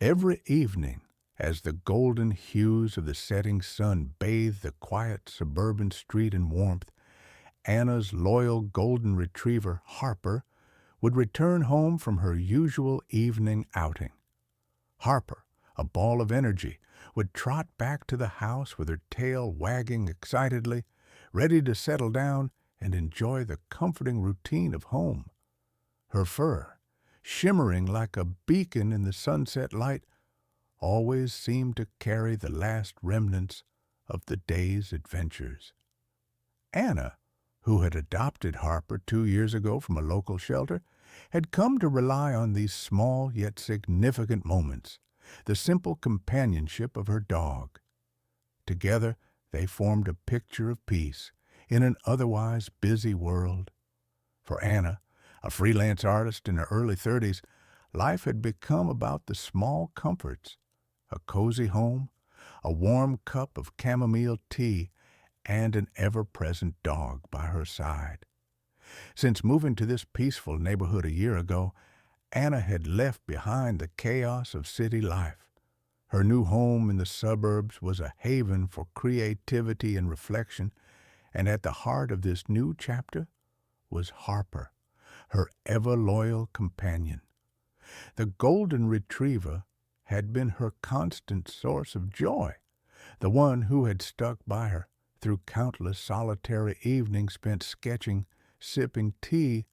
Every evening, as the golden hues of the setting sun bathed the quiet suburban street in warmth, Anna's loyal golden retriever, Harper, would return home from her usual evening outing. Harper, a ball of energy, would trot back to the house with her tail wagging excitedly, ready to settle down and enjoy the comforting routine of home. Her fur, shimmering like a beacon in the sunset light, always seemed to carry the last remnants of the day's adventures. Anna, who had adopted Harper 2 years ago from a local shelter, had come to rely on these small yet significant moments, the simple companionship of her dog. Together they formed a picture of peace in an otherwise busy world. For Anna, a freelance artist in her early 30s, life had become about the small comforts: a cozy home, a warm cup of chamomile tea, and an ever-present dog by her side. Since moving to this peaceful neighborhood a year ago, Anna had left behind the chaos of city life. Her new home in the suburbs was a haven for creativity and reflection, and at the heart of this new chapter was Harper, her ever-loyal companion. The golden retriever had been her constant source of joy, the one who had stuck by her through countless solitary evenings spent sketching, sipping tea,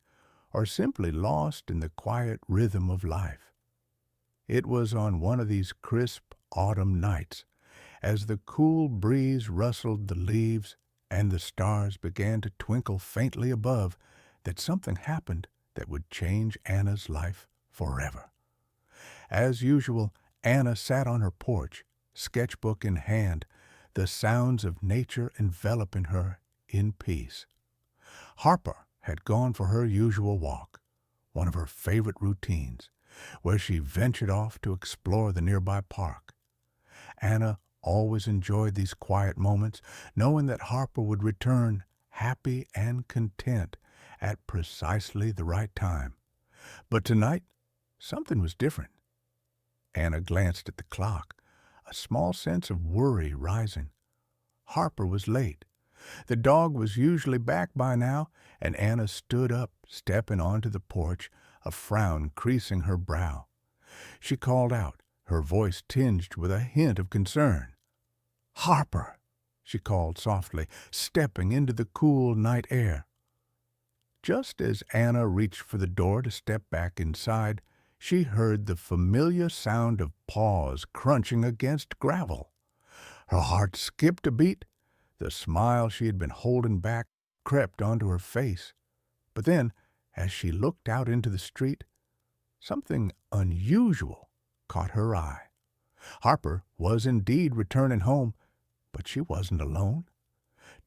or simply lost in the quiet rhythm of life. It was on one of these crisp autumn nights, as the cool breeze rustled the leaves and the stars began to twinkle faintly above, that something happened that would change Anna's life forever. As usual, Anna sat on her porch, sketchbook in hand, the sounds of nature enveloping her in peace. Harper had gone for her usual walk, one of her favorite routines, where she ventured off to explore the nearby park. Anna always enjoyed these quiet moments, knowing that Harper would return happy and content at precisely the right time. But tonight, something was different. Anna glanced at the clock, a small sense of worry rising. Harper was late. The dog was usually back by now, and Anna stood up, stepping onto the porch, a frown creasing her brow. She called out, her voice tinged with a hint of concern. "Harper!" she called softly, stepping into the cool night air. Just as Anna reached for the door to step back inside, she heard the familiar sound of paws crunching against gravel. Her heart skipped a beat. The smile she had been holding back crept onto her face. But then, as she looked out into the street, something unusual caught her eye. Harper was indeed returning home, but she wasn't alone.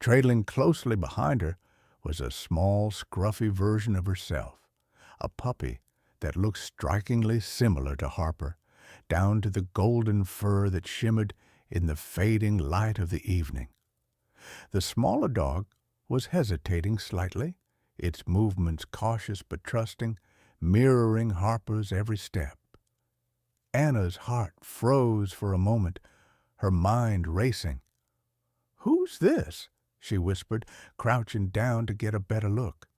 Trailing closely behind her was a small, scruffy version of herself, a puppy that looked strikingly similar to Harper, down to the golden fur that shimmered in the fading light of the evening. The smaller dog was hesitating slightly, its movements cautious but trusting, mirroring Harper's every step. Anna's heart froze for a moment, her mind racing. "Who's this?" she whispered, crouching down to get a better look.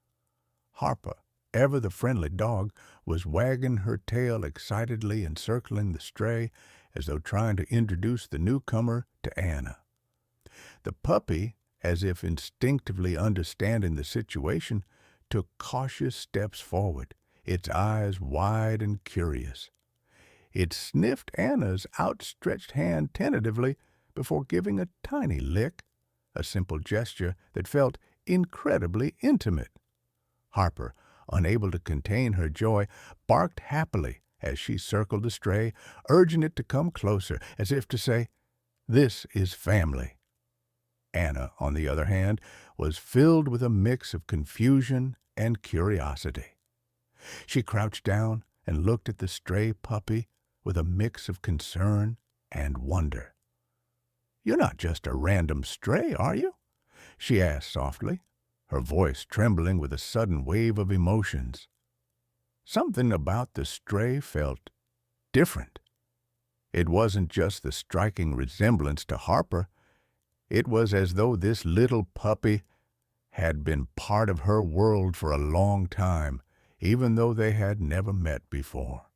Harper, ever the friendly dog, was wagging her tail excitedly and circling the stray, as though trying to introduce the newcomer to Anna. The puppy, as if instinctively understanding the situation, took cautious steps forward, its eyes wide and curious. It sniffed Anna's outstretched hand tentatively before giving a tiny lick, a simple gesture that felt incredibly intimate. Harper, unable to contain her joy, barked happily as she circled the stray, urging it to come closer, as if to say, "This is family." Anna, on the other hand, was filled with a mix of confusion and curiosity. She crouched down and looked at the stray puppy with a mix of concern and wonder. "You're not just a random stray, are you?" she asked softly, her voice trembling with a sudden wave of emotions. Something about the stray felt different. It wasn't just the striking resemblance to Harper. It was as though this little puppy had been part of her world for a long time, even though they had never met before.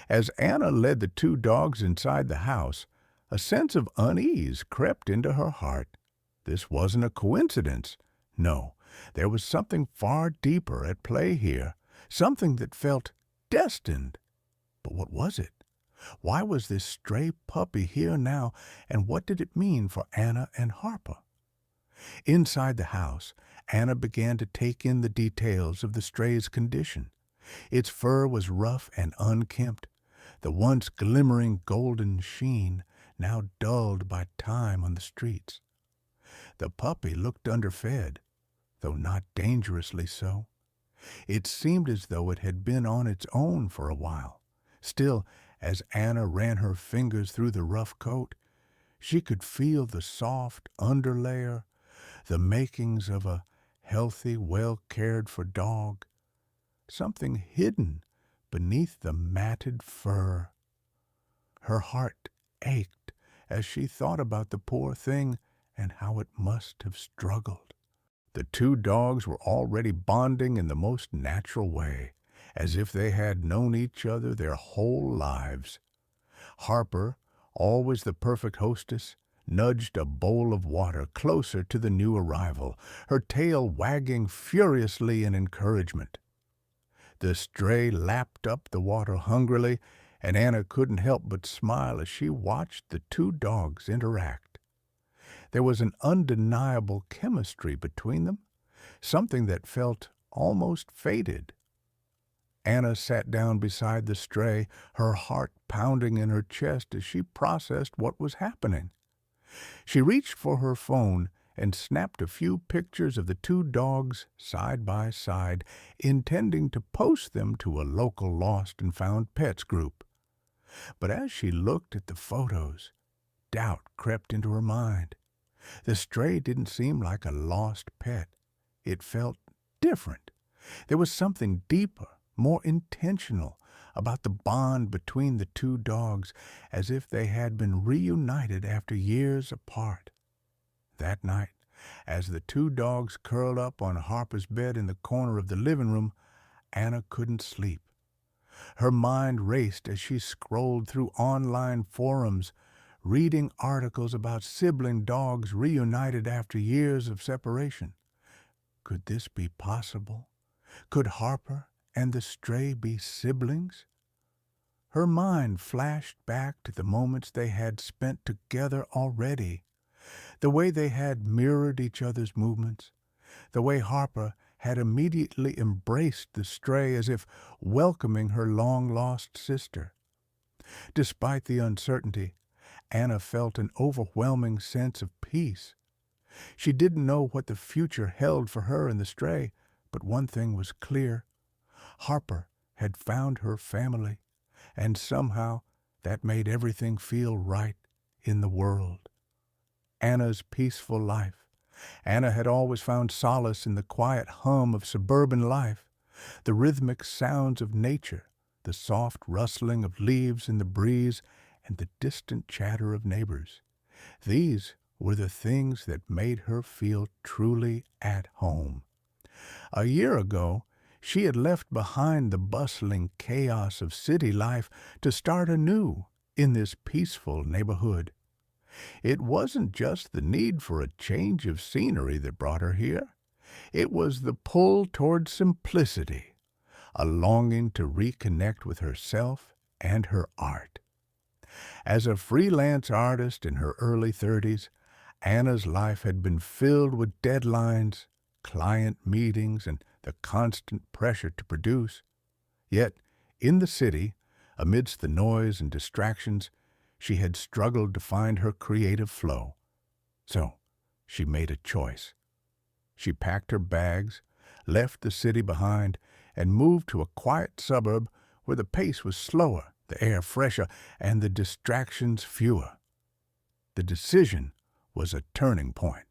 As Anna led the two dogs inside the house, a sense of unease crept into her heart. This wasn't a coincidence. No, there was something far deeper at play here, something that felt destined. But what was it? Why was this stray puppy here now, and what did it mean for Anna and Harper? Inside the house, Anna began to take in the details of the stray's condition. Its fur was rough and unkempt, the once glimmering golden sheen now dulled by time on the streets. The puppy looked underfed, though not dangerously so. It seemed as though it had been on its own for a while. Still, as Anna ran her fingers through the rough coat, she could feel the soft underlayer, the makings of a healthy, well-cared-for dog, something hidden beneath the matted fur. Her heart ached as she thought about the poor thing and how it must have struggled. The two dogs were already bonding in the most natural way, as if they had known each other their whole lives. Harper, always the perfect hostess, nudged a bowl of water closer to the new arrival, her tail wagging furiously in encouragement. The stray lapped up the water hungrily, and Anna couldn't help but smile as she watched the two dogs interact. There was an undeniable chemistry between them, something that felt almost fated. Anna sat down beside the stray, her heart pounding in her chest as she processed what was happening. She reached for her phone and snapped a few pictures of the two dogs side by side, intending to post them to a local lost and found pets group. But as she looked at the photos, doubt crept into her mind. The stray didn't seem like a lost pet. It felt different. There was something deeper, more intentional about the bond between the two dogs, as if they had been reunited after years apart. That night, as the two dogs curled up on Harper's bed in the corner of the living room, Anna couldn't sleep. Her mind raced as she scrolled through online forums, reading articles about sibling dogs reunited after years of separation. Could this be possible? Could Harper and the stray be siblings? Her mind flashed back to the moments they had spent together already, the way they had mirrored each other's movements, the way Harper had immediately embraced the stray as if welcoming her long-lost sister. Despite the uncertainty, Anna felt an overwhelming sense of peace. She didn't know what the future held for her and the stray, but one thing was clear. Harper had found her family, and somehow that made everything feel right in the world. Anna's peaceful life. Anna had always found solace in the quiet hum of suburban life, the rhythmic sounds of nature, the soft rustling of leaves in the breeze, and the distant chatter of neighbors. These were the things that made her feel truly at home. A year ago, she had left behind the bustling chaos of city life to start anew in this peaceful neighborhood. It wasn't just the need for a change of scenery that brought her here. It was the pull toward simplicity, a longing to reconnect with herself and her art. As a freelance artist in her early 30s, Anna's life had been filled with deadlines, client meetings, and the constant pressure to produce. Yet, in the city, amidst the noise and distractions, she had struggled to find her creative flow. So, she made a choice. She packed her bags, left the city behind, and moved to a quiet suburb where the pace was slower, the air fresher, and the distractions fewer. The decision was a turning point,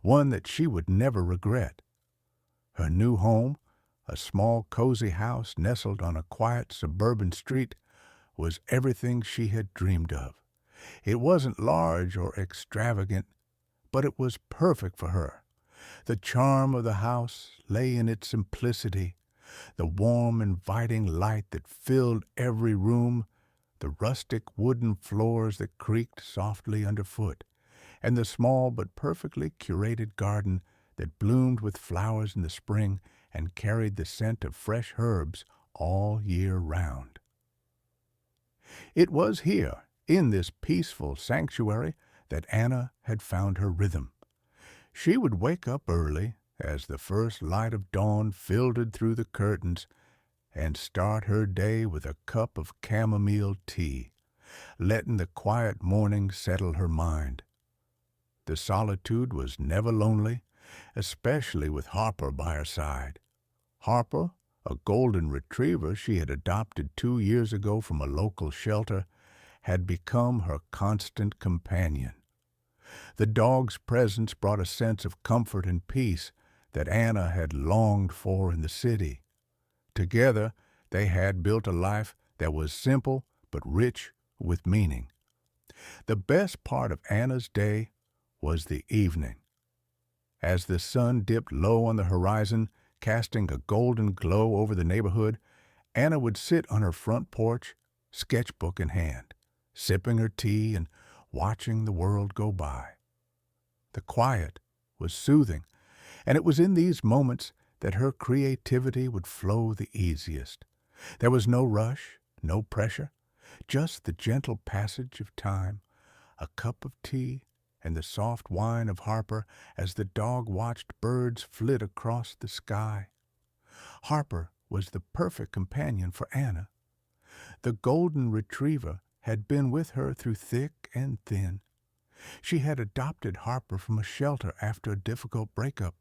one that she would never regret. Her new home, a small, cozy house nestled on a quiet suburban street, was everything she had dreamed of. It wasn't large or extravagant, but it was perfect for her. The charm of the house lay in its simplicity, the warm, inviting light that filled every room, the rustic wooden floors that creaked softly underfoot, and the small but perfectly curated garden that bloomed with flowers in the spring and carried the scent of fresh herbs all year round. It was here, in this peaceful sanctuary, that Anna had found her rhythm. She would wake up early, as the first light of dawn filtered through the curtains, and start her day with a cup of chamomile tea, letting the quiet morning settle her mind. The solitude was never lonely, especially with Harper by her side. Harper, a golden retriever she had adopted 2 years ago from a local shelter, had become her constant companion. The dog's presence brought a sense of comfort and peace that Anna had longed for in the city. Together, they had built a life that was simple but rich with meaning. The best part of Anna's day was the evening. As the sun dipped low on the horizon, casting a golden glow over the neighborhood, Anna would sit on her front porch, sketchbook in hand, sipping her tea and watching the world go by. The quiet was soothing, and it was in these moments that her creativity would flow the easiest. There was no rush, no pressure, just the gentle passage of time, a cup of tea, and the soft whine of Harper as the dog watched birds flit across the sky. Harper was the perfect companion for Anna. The golden retriever had been with her through thick and thin. She had adopted Harper from a shelter after a difficult breakup,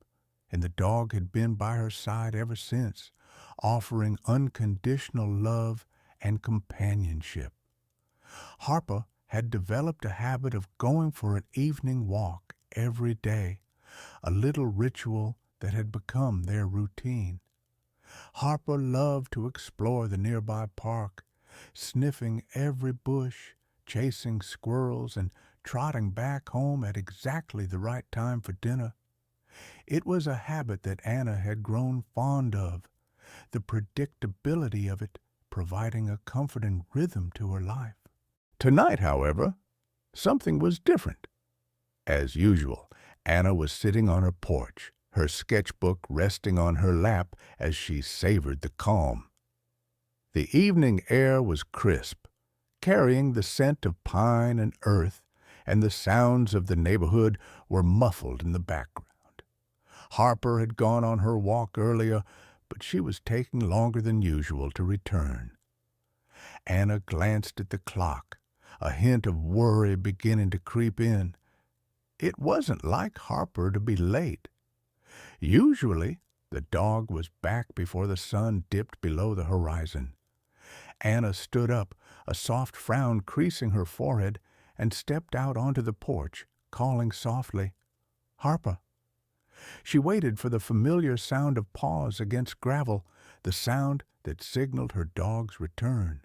and the dog had been by her side ever since, offering unconditional love and companionship. Harper had developed a habit of going for an evening walk every day, a little ritual that had become their routine. Harper loved to explore the nearby park, sniffing every bush, chasing squirrels, and trotting back home at exactly the right time for dinner. It was a habit that Anna had grown fond of, the predictability of it providing a comforting rhythm to her life. Tonight, however, something was different. As usual, Anna was sitting on her porch, her sketchbook resting on her lap as she savored the calm. The evening air was crisp, carrying the scent of pine and earth, and the sounds of the neighborhood were muffled in the background. Harper had gone on her walk earlier, but she was taking longer than usual to return. Anna glanced at the clock, a hint of worry beginning to creep in. It wasn't like Harper to be late. Usually, the dog was back before the sun dipped below the horizon. Anna stood up, a soft frown creasing her forehead, and stepped out onto the porch, calling softly, "Harper." She waited for the familiar sound of paws against gravel, the sound that signaled her dog's return.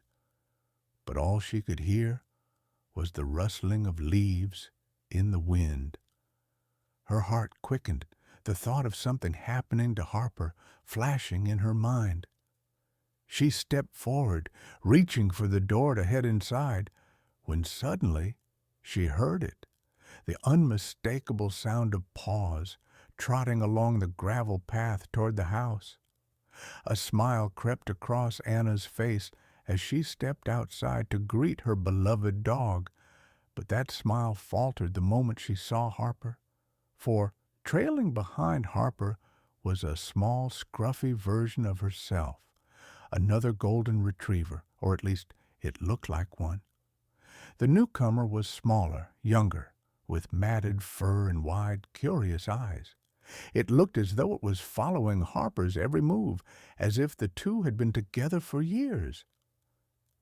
But all she could hear was the rustling of leaves in the wind. Her heart quickened, the thought of something happening to Harper flashing in her mind. She stepped forward, reaching for the door to head inside, when suddenly she heard it, the unmistakable sound of paws trotting along the gravel path toward the house. A smile crept across Anna's face as she stepped outside to greet her beloved dog, but that smile faltered the moment she saw Harper, for trailing behind Harper was a small, scruffy version of herself, another golden retriever, or at least it looked like one. The newcomer was smaller, younger, with matted fur and wide, curious eyes. It looked as though it was following Harper's every move, as if the two had been together for years.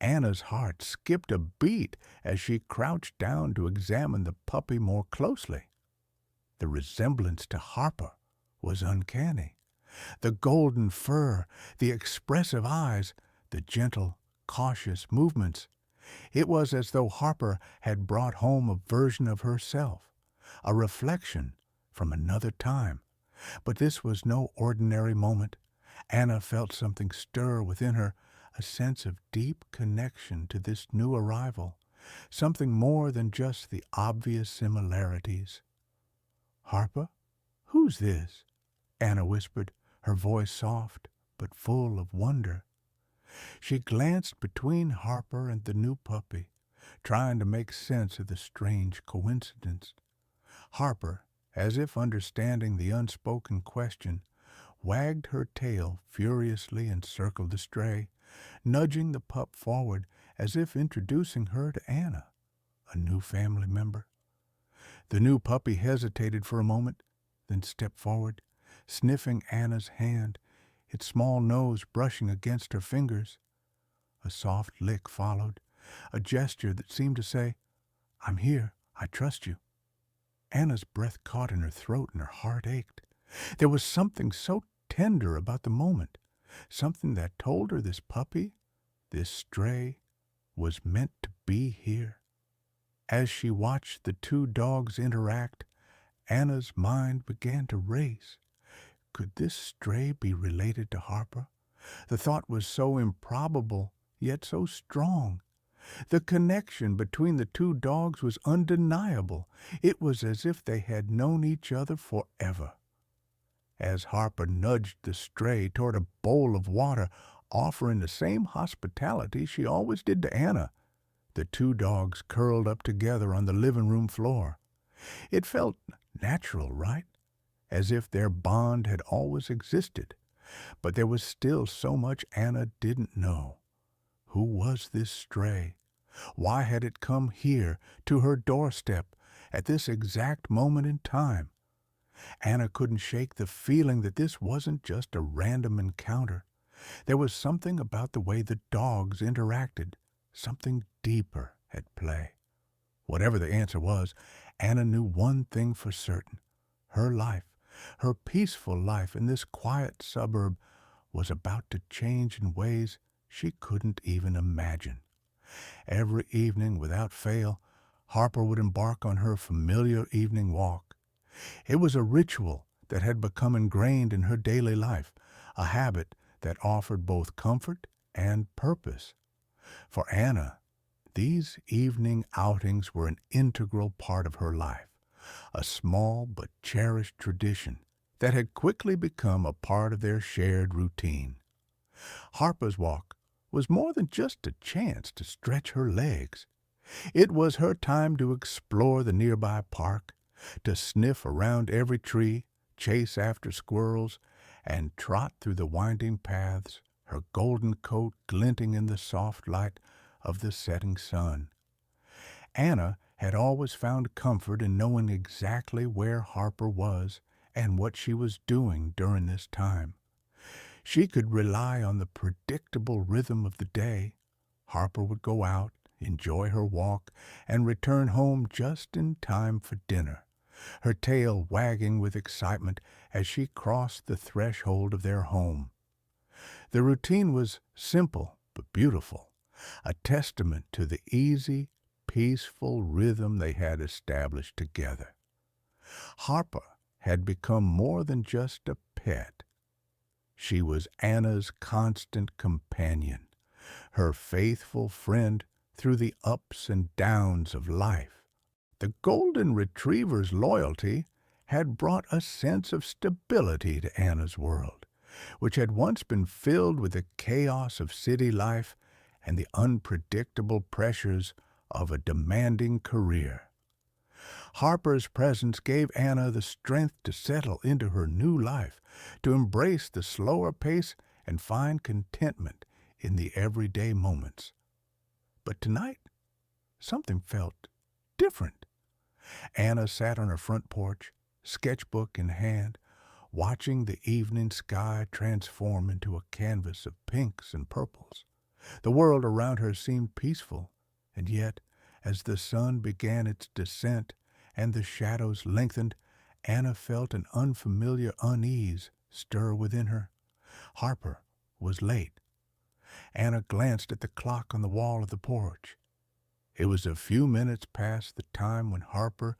Anna's heart skipped a beat as she crouched down to examine the puppy more closely. The resemblance to Harper was uncanny. The golden fur, the expressive eyes, the gentle, cautious movements. It was as though Harper had brought home a version of herself, a reflection from another time. But this was no ordinary moment. Anna felt something stir within her, a sense of deep connection to this new arrival, something more than just the obvious similarities. "Harper, who's this?" Anna whispered, her voice soft but full of wonder. She glanced between Harper and the new puppy, trying to make sense of the strange coincidence. Harper, as if understanding the unspoken question, wagged her tail furiously and circled the stray, nudging the pup forward as if introducing her to Anna, a new family member. The new puppy hesitated for a moment, then stepped forward, sniffing Anna's hand, its small nose brushing against her fingers. A soft lick followed, a gesture that seemed to say, "I'm here, I trust you." Anna's breath caught in her throat and her heart ached. There was something so tender about the moment, something that told her this puppy, this stray, was meant to be here. As she watched the two dogs interact, Anna's mind began to race. Could this stray be related to Harper? The thought was so improbable, yet so strong. The connection between the two dogs was undeniable. It was as if they had known each other forever. As Harper nudged the stray toward a bowl of water, offering the same hospitality she always did to Anna, the two dogs curled up together on the living room floor. It felt natural, right? As if their bond had always existed. But there was still so much Anna didn't know. Who was this stray? Why had it come here, to her doorstep, at this exact moment in time? Anna couldn't shake the feeling that this wasn't just a random encounter. There was something about the way the dogs interacted, something deeper at play. Whatever the answer was, Anna knew one thing for certain. Her life, her peaceful life in this quiet suburb, was about to change in ways she couldn't even imagine. Every evening, without fail, Harper would embark on her familiar evening walk. It was a ritual that had become ingrained in her daily life, a habit that offered both comfort and purpose. For Anna, these evening outings were an integral part of her life, a small but cherished tradition that had quickly become a part of their shared routine. Harper's walk was more than just a chance to stretch her legs. It was her time to explore the nearby park, to sniff around every tree, chase after squirrels, and trot through the winding paths, her golden coat glinting in the soft light of the setting sun. Anna had always found comfort in knowing exactly where Harper was and what she was doing during this time. She could rely on the predictable rhythm of the day. Harper would go out, enjoy her walk, and return home just in time for dinner, her tail wagging with excitement as she crossed the threshold of their home. The routine was simple but beautiful, a testament to the easy, peaceful rhythm they had established together. Harper had become more than just a pet. She was Anna's constant companion, her faithful friend through the ups and downs of life. The golden retriever's loyalty had brought a sense of stability to Anna's world, which had once been filled with the chaos of city life and the unpredictable pressures of a demanding career. Harper's presence gave Anna the strength to settle into her new life, to embrace the slower pace and find contentment in the everyday moments. But tonight, something felt different. Anna sat on her front porch, sketchbook in hand, watching the evening sky transform into a canvas of pinks and purples. The world around her seemed peaceful, and yet, as the sun began its descent and the shadows lengthened, Anna felt an unfamiliar unease stir within her. Harper was late. Anna glanced at the clock on the wall of the porch. It was a few minutes past the time when Harper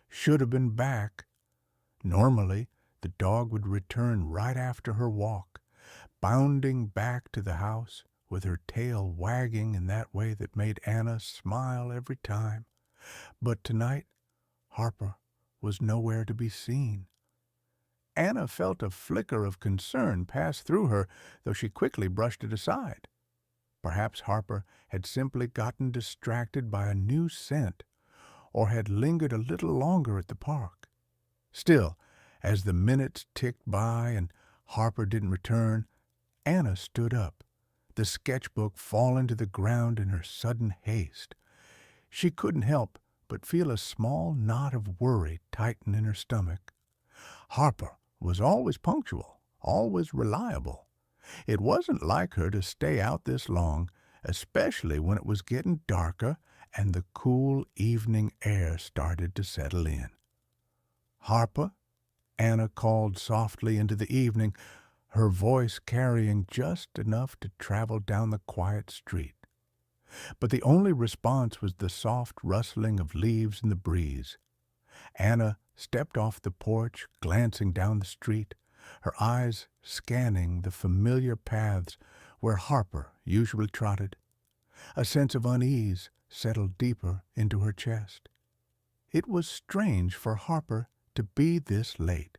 should have been back. Normally, the dog would return right after her walk, bounding back to the house with her tail wagging in that way that made Anna smile every time. But tonight, Harper was nowhere to be seen. Anna felt a flicker of concern pass through her, though she quickly brushed it aside. Perhaps Harper had simply gotten distracted by a new scent, or had lingered a little longer at the park. Still, as the minutes ticked by and Harper didn't return, Anna stood up, the sketchbook fallen to the ground in her sudden haste. She couldn't help but feel a small knot of worry tighten in her stomach. Harper was always punctual, always reliable. It wasn't like her to stay out this long, especially when it was getting darker and the cool evening air started to settle in. "Harper," Anna called softly into the evening, her voice carrying just enough to travel down the quiet street. But the only response was the soft rustling of leaves in the breeze. Anna stepped off the porch, glancing down the street, her eyes scanning the familiar paths where Harper usually trotted. A sense of unease settled deeper into her chest. It was strange for Harper to be this late.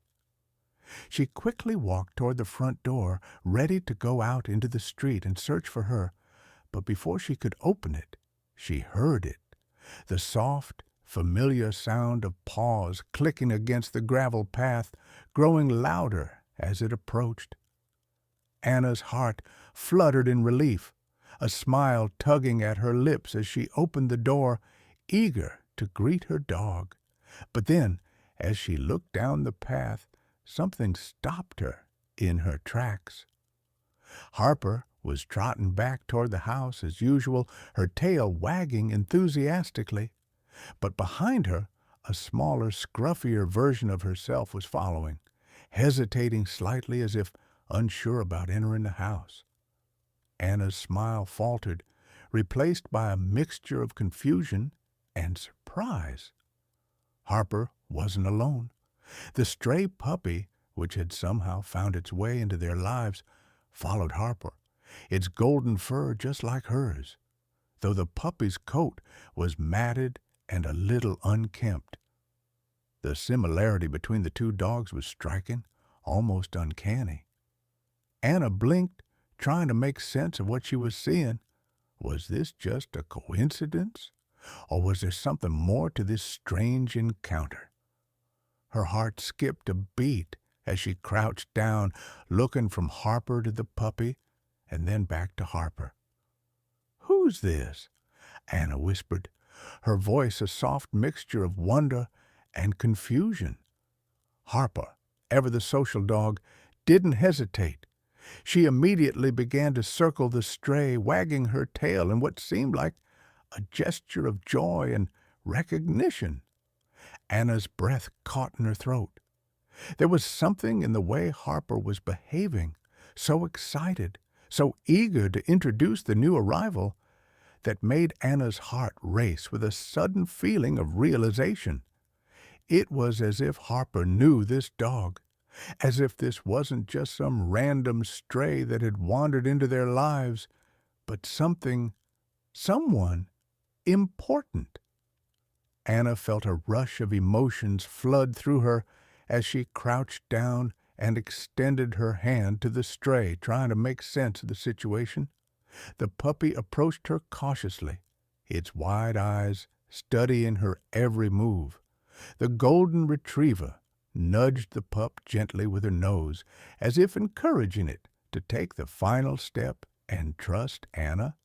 She quickly walked toward the front door, ready to go out into the street and search for her, but before she could open it, she heard it, the soft, familiar sound of paws clicking against the gravel path, growing louder as it approached. Anna's heart fluttered in relief, a smile tugging at her lips as she opened the door, eager to greet her dog. But then, as she looked down the path, something stopped her in her tracks. Harper was trotting back toward the house as usual, her tail wagging enthusiastically. But behind her, a smaller, scruffier version of herself was following, hesitating slightly as if unsure about entering the house. Anna's smile faltered, replaced by a mixture of confusion and surprise. Harper wasn't alone. The stray puppy, which had somehow found its way into their lives, followed Harper, its golden fur just like hers, though the puppy's coat was matted and a little unkempt. The similarity between the two dogs was striking, almost uncanny. Anna blinked, trying to make sense of what she was seeing. Was this just a coincidence, or was there something more to this strange encounter? Her heart skipped a beat as she crouched down, looking from Harper to the puppy, and then back to Harper. "Who's this?" Anna whispered, her voice a soft mixture of wonder and confusion. Harper, ever the social dog, didn't hesitate. She immediately began to circle the stray, wagging her tail in what seemed like a gesture of joy and recognition. Anna's breath caught in her throat. There was something in the way Harper was behaving, so excited, so eager to introduce the new arrival, that made Anna's heart race with a sudden feeling of realization. It was as if Harper knew this dog, as if this wasn't just some random stray that had wandered into their lives, but someone important. Anna felt a rush of emotions flood through her as she crouched down and extended her hand to the stray, trying to make sense of the situation. The puppy approached her cautiously, its wide eyes studying her every move. The golden retriever nudged the pup gently with her nose, as if encouraging it to take the final step and trust Anna.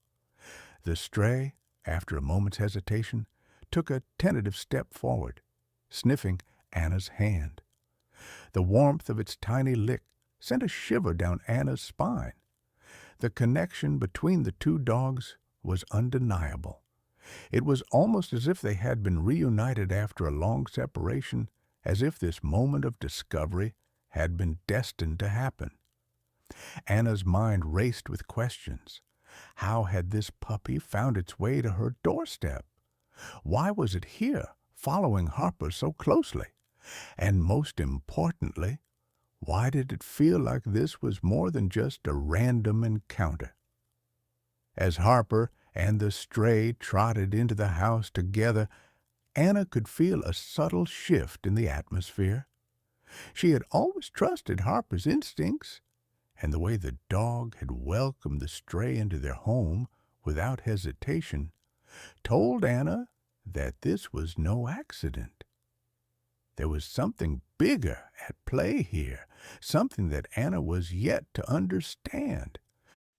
The stray, after a moment's hesitation, took a tentative step forward, sniffing Anna's hand. The warmth of its tiny lick sent a shiver down Anna's spine. The connection between the two dogs was undeniable. It was almost as if they had been reunited after a long separation, as if this moment of discovery had been destined to happen. Anna's mind raced with questions. How had this puppy found its way to her doorstep? Why was it here, following Harper so closely? And most importantly, why did it feel like this was more than just a random encounter? As Harper and the stray trotted into the house together, Anna could feel a subtle shift in the atmosphere. She had always trusted Harper's instincts, and the way the dog had welcomed the stray into their home without hesitation told Anna that this was no accident. There was something bigger at play here, something that Anna was yet to understand.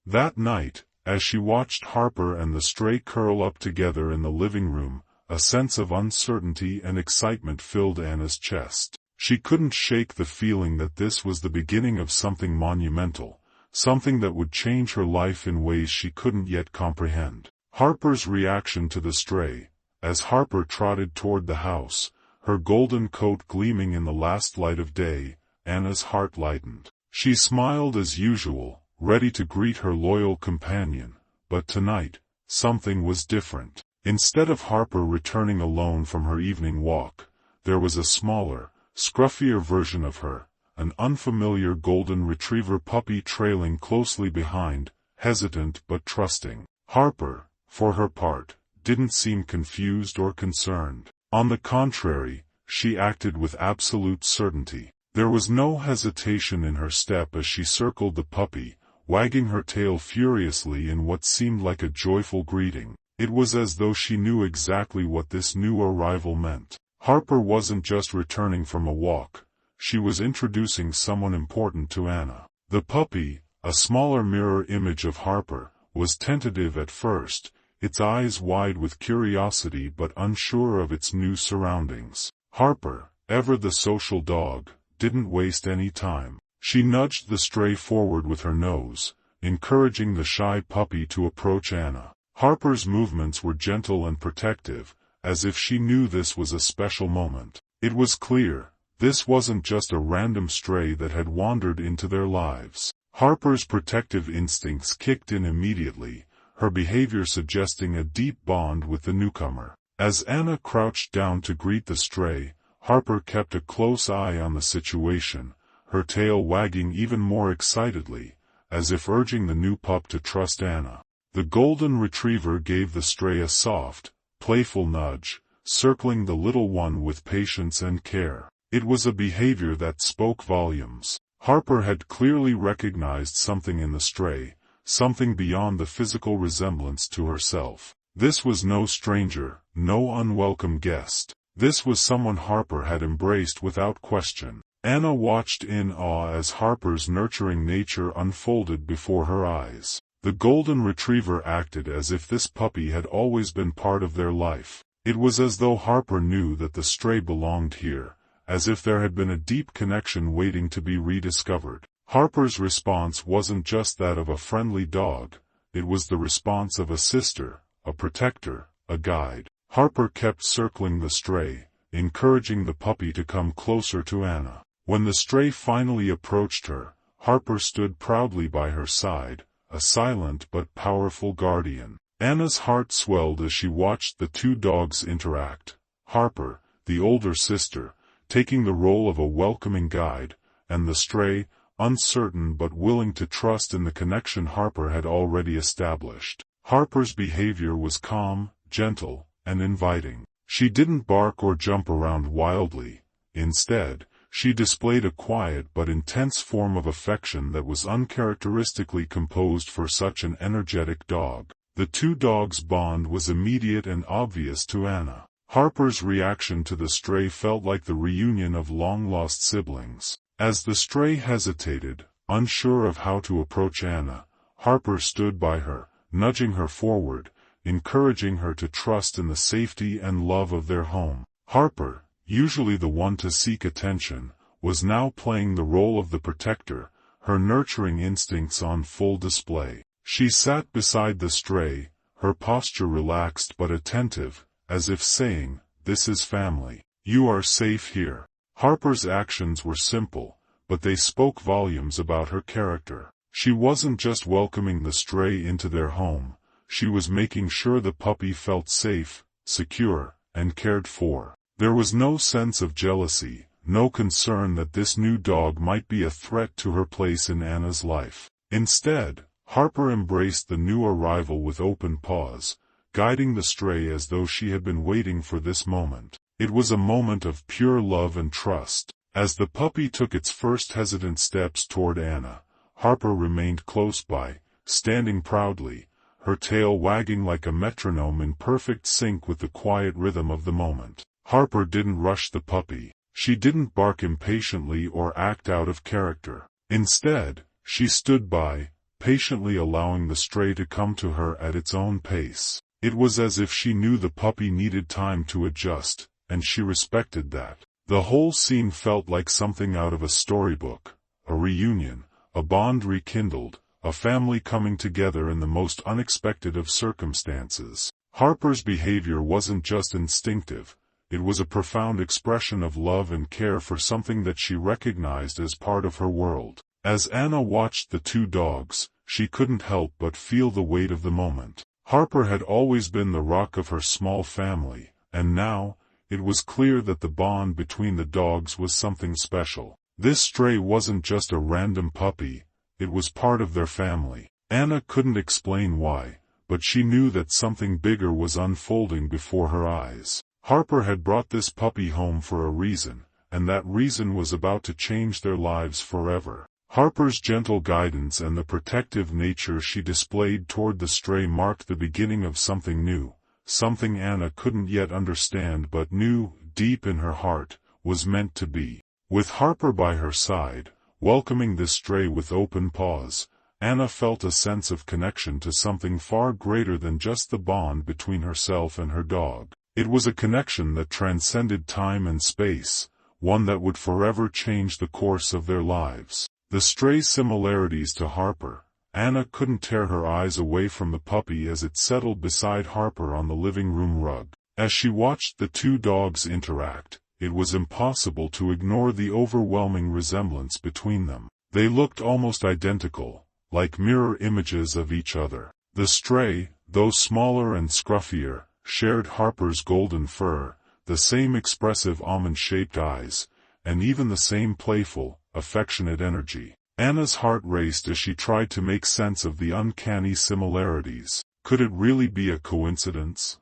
That night, as she watched Harper and the stray curl up together in the living room, a sense of uncertainty and excitement filled Anna's chest. She couldn't shake the feeling that this was the beginning of something monumental, something that would change her life in ways she couldn't yet comprehend. Harper's reaction to the stray, as Harper trotted toward the house, her golden coat gleaming in the last light of day, Anna's heart lightened. She smiled as usual, ready to greet her loyal companion, but tonight, something was different. Instead of Harper returning alone from her evening walk, there was a smaller, scruffier version of her, an unfamiliar golden retriever puppy trailing closely behind, hesitant but trusting. Harper, for her part, didn't seem confused or concerned. On the contrary, she acted with absolute certainty. There was no hesitation in her step as she circled the puppy, wagging her tail furiously in what seemed like a joyful greeting. It was as though she knew exactly what this new arrival meant. Harper wasn't just returning from a walk, she was introducing someone important to Anna. The puppy, a smaller mirror image of Harper, was tentative at first, its eyes wide with curiosity but unsure of its new surroundings. Harper, ever the social dog, didn't waste any time. She nudged the stray forward with her nose, encouraging the shy puppy to approach Anna. Harper's movements were gentle and protective, as if she knew this was a special moment. It was clear, this wasn't just a random stray that had wandered into their lives. Harper's protective instincts kicked in immediately, her behavior suggesting a deep bond with the newcomer. As Anna crouched down to greet the stray, Harper kept a close eye on the situation, her tail wagging even more excitedly, as if urging the new pup to trust Anna. The golden retriever gave the stray a soft, playful nudge, circling the little one with patience and care. It was a behavior that spoke volumes. Harper had clearly recognized something in the stray, something beyond the physical resemblance to herself. This was no stranger, no unwelcome guest. This was someone Harper had embraced without question. Anna watched in awe as Harper's nurturing nature unfolded before her eyes. The golden retriever acted as if this puppy had always been part of their life. It was as though Harper knew that the stray belonged here, as if there had been a deep connection waiting to be rediscovered. Harper's response wasn't just that of a friendly dog, it was the response of a sister, a protector, a guide. Harper kept circling the stray, encouraging the puppy to come closer to Anna. When the stray finally approached her, Harper stood proudly by her side, a silent but powerful guardian. Anna's heart swelled as she watched the two dogs interact. Harper, the older sister, taking the role of a welcoming guide, and the stray, uncertain but willing to trust in the connection Harper had already established. Harper's behavior was calm, gentle, and inviting. She didn't bark or jump around wildly. Instead, she displayed a quiet but intense form of affection that was uncharacteristically composed for such an energetic dog. The two dogs' bond was immediate and obvious to Anna. Harper's reaction to the stray felt like the reunion of long-lost siblings. As the stray hesitated, unsure of how to approach Anna, Harper stood by her, nudging her forward, encouraging her to trust in the safety and love of their home. Harper, usually the one to seek attention, was now playing the role of the protector, her nurturing instincts on full display. She sat beside the stray, her posture relaxed but attentive, as if saying, "This is family. You are safe here." Harper's actions were simple, but they spoke volumes about her character. She wasn't just welcoming the stray into their home, she was making sure the puppy felt safe, secure, and cared for. There was no sense of jealousy, no concern that this new dog might be a threat to her place in Anna's life. Instead, Harper embraced the new arrival with open paws, guiding the stray as though she had been waiting for this moment. It was a moment of pure love and trust. As the puppy took its first hesitant steps toward Anna, Harper remained close by, standing proudly, her tail wagging like a metronome in perfect sync with the quiet rhythm of the moment. Harper didn't rush the puppy. She didn't bark impatiently or act out of character. Instead, she stood by, patiently allowing the stray to come to her at its own pace. It was as if she knew the puppy needed time to adjust, and she respected that. The whole scene felt like something out of a storybook, a reunion, a bond rekindled, a family coming together in the most unexpected of circumstances. Harper's behavior wasn't just instinctive, it was a profound expression of love and care for something that she recognized as part of her world. As Anna watched the two dogs, she couldn't help but feel the weight of the moment. Harper had always been the rock of her small family, and now, it was clear that the bond between the dogs was something special. This stray wasn't just a random puppy, it was part of their family. Anna couldn't explain why, but she knew that something bigger was unfolding before her eyes. Harper had brought this puppy home for a reason, and that reason was about to change their lives forever. Harper's gentle guidance and the protective nature she displayed toward the stray marked the beginning of something new, something Anna couldn't yet understand but knew, deep in her heart, was meant to be. With Harper by her side, welcoming this stray with open paws, Anna felt a sense of connection to something far greater than just the bond between herself and her dog. It was a connection that transcended time and space, one that would forever change the course of their lives. The stray's similarities to Harper, Anna couldn't tear her eyes away from the puppy as it settled beside Harper on the living room rug. As she watched the two dogs interact, it was impossible to ignore the overwhelming resemblance between them. They looked almost identical, like mirror images of each other. The stray, though smaller and scruffier, shared Harper's golden fur, the same expressive almond-shaped eyes, and even the same playful, affectionate energy. Anna's heart raced as she tried to make sense of the uncanny similarities. Could it really be a coincidence?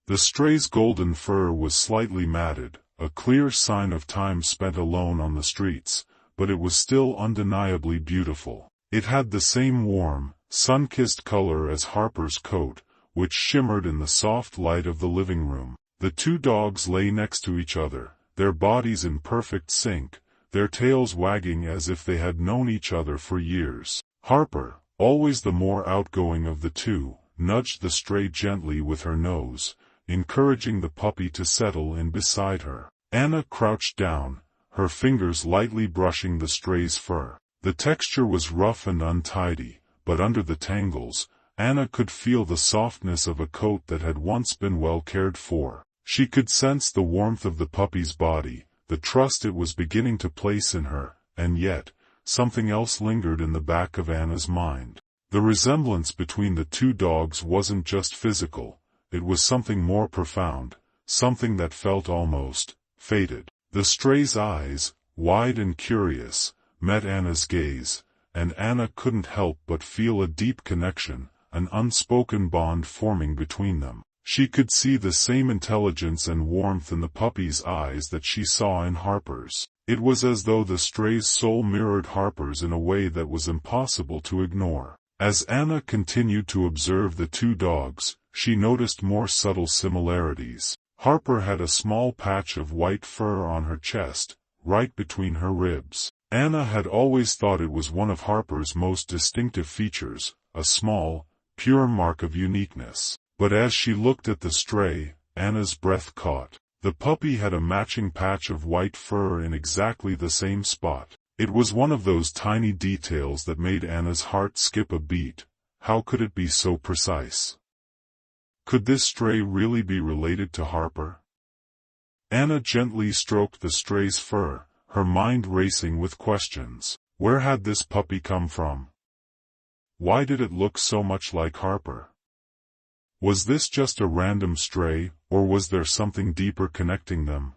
The stray's golden fur was slightly matted, a clear sign of time spent alone on the streets, but it was still undeniably beautiful. It had the same warm, sun-kissed color as Harper's coat, which shimmered in the soft light of the living room. The two dogs lay next to each other, their bodies in perfect sync, their tails wagging as if they had known each other for years. Harper, always the more outgoing of the two, nudged the stray gently with her nose, encouraging the puppy to settle in beside her. Anna crouched down, her fingers lightly brushing the stray's fur. The texture was rough and untidy, but under the tangles, Anna could feel the softness of a coat that had once been well cared for. She could sense the warmth of the puppy's body, the trust it was beginning to place in her, and yet, something else lingered in the back of Anna's mind. The resemblance between the two dogs wasn't just physical, it was something more profound, something that felt almost fated. The stray's eyes, wide and curious, met Anna's gaze, and Anna couldn't help but feel a deep connection, an unspoken bond forming between them. She could see the same intelligence and warmth in the puppy's eyes that she saw in Harper's. It was as though the stray's soul mirrored Harper's in a way that was impossible to ignore. As Anna continued to observe the two dogs, she noticed more subtle similarities. Harper had a small patch of white fur on her chest, right between her ribs. Anna had always thought it was one of Harper's most distinctive features, a small, pure mark of uniqueness. But as she looked at the stray, Anna's breath caught. The puppy had a matching patch of white fur in exactly the same spot. It was one of those tiny details that made Anna's heart skip a beat. How could it be so precise? Could this stray really be related to Harper? Anna gently stroked the stray's fur, her mind racing with questions. Where had this puppy come from? Why did it look so much like Harper? Was this just a random stray, or was there something deeper connecting them?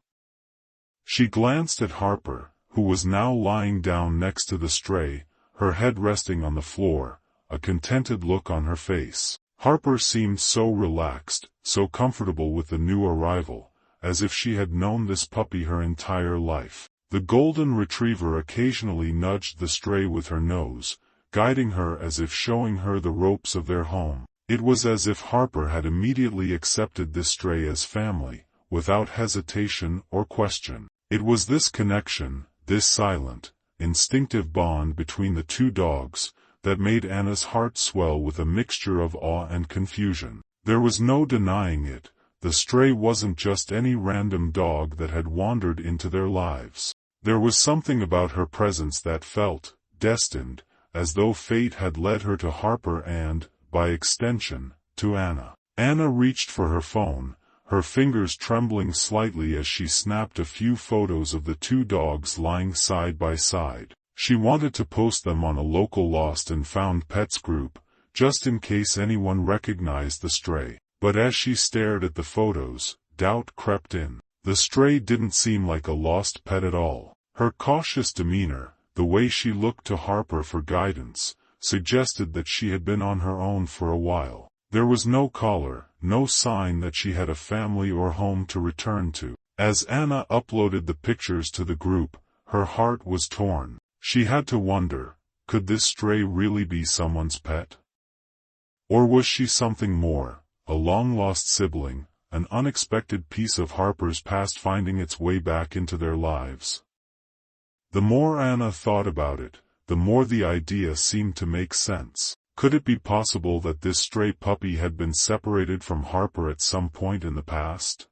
She glanced at Harper, who was now lying down next to the stray, her head resting on the floor, a contented look on her face. Harper seemed so relaxed, so comfortable with the new arrival, as if she had known this puppy her entire life. The golden retriever occasionally nudged the stray with her nose, guiding her as if showing her the ropes of their home. It was as if Harper had immediately accepted this stray as family, without hesitation or question. It was this connection, this silent, instinctive bond between the two dogs, that made Anna's heart swell with a mixture of awe and confusion. There was no denying it, the stray wasn't just any random dog that had wandered into their lives. There was something about her presence that felt destined, as though fate had led her to Harper and, by extension, to Anna. Anna reached for her phone, her fingers trembling slightly as she snapped a few photos of the two dogs lying side by side. She wanted to post them on a local lost and found pets group, just in case anyone recognized the stray. But as she stared at the photos, doubt crept in. The stray didn't seem like a lost pet at all. Her cautious demeanor, the way she looked to Harper for guidance, suggested that she had been on her own for a while. There was no collar, no sign that she had a family or home to return to. As Anna uploaded the pictures to the group, her heart was torn. She had to wonder, could this stray really be someone's pet? Or was she something more, a long-lost sibling, an unexpected piece of Harper's past finding its way back into their lives? The more Anna thought about it, the more the idea seemed to make sense. Could it be possible that this stray puppy had been separated from Harper at some point in the past?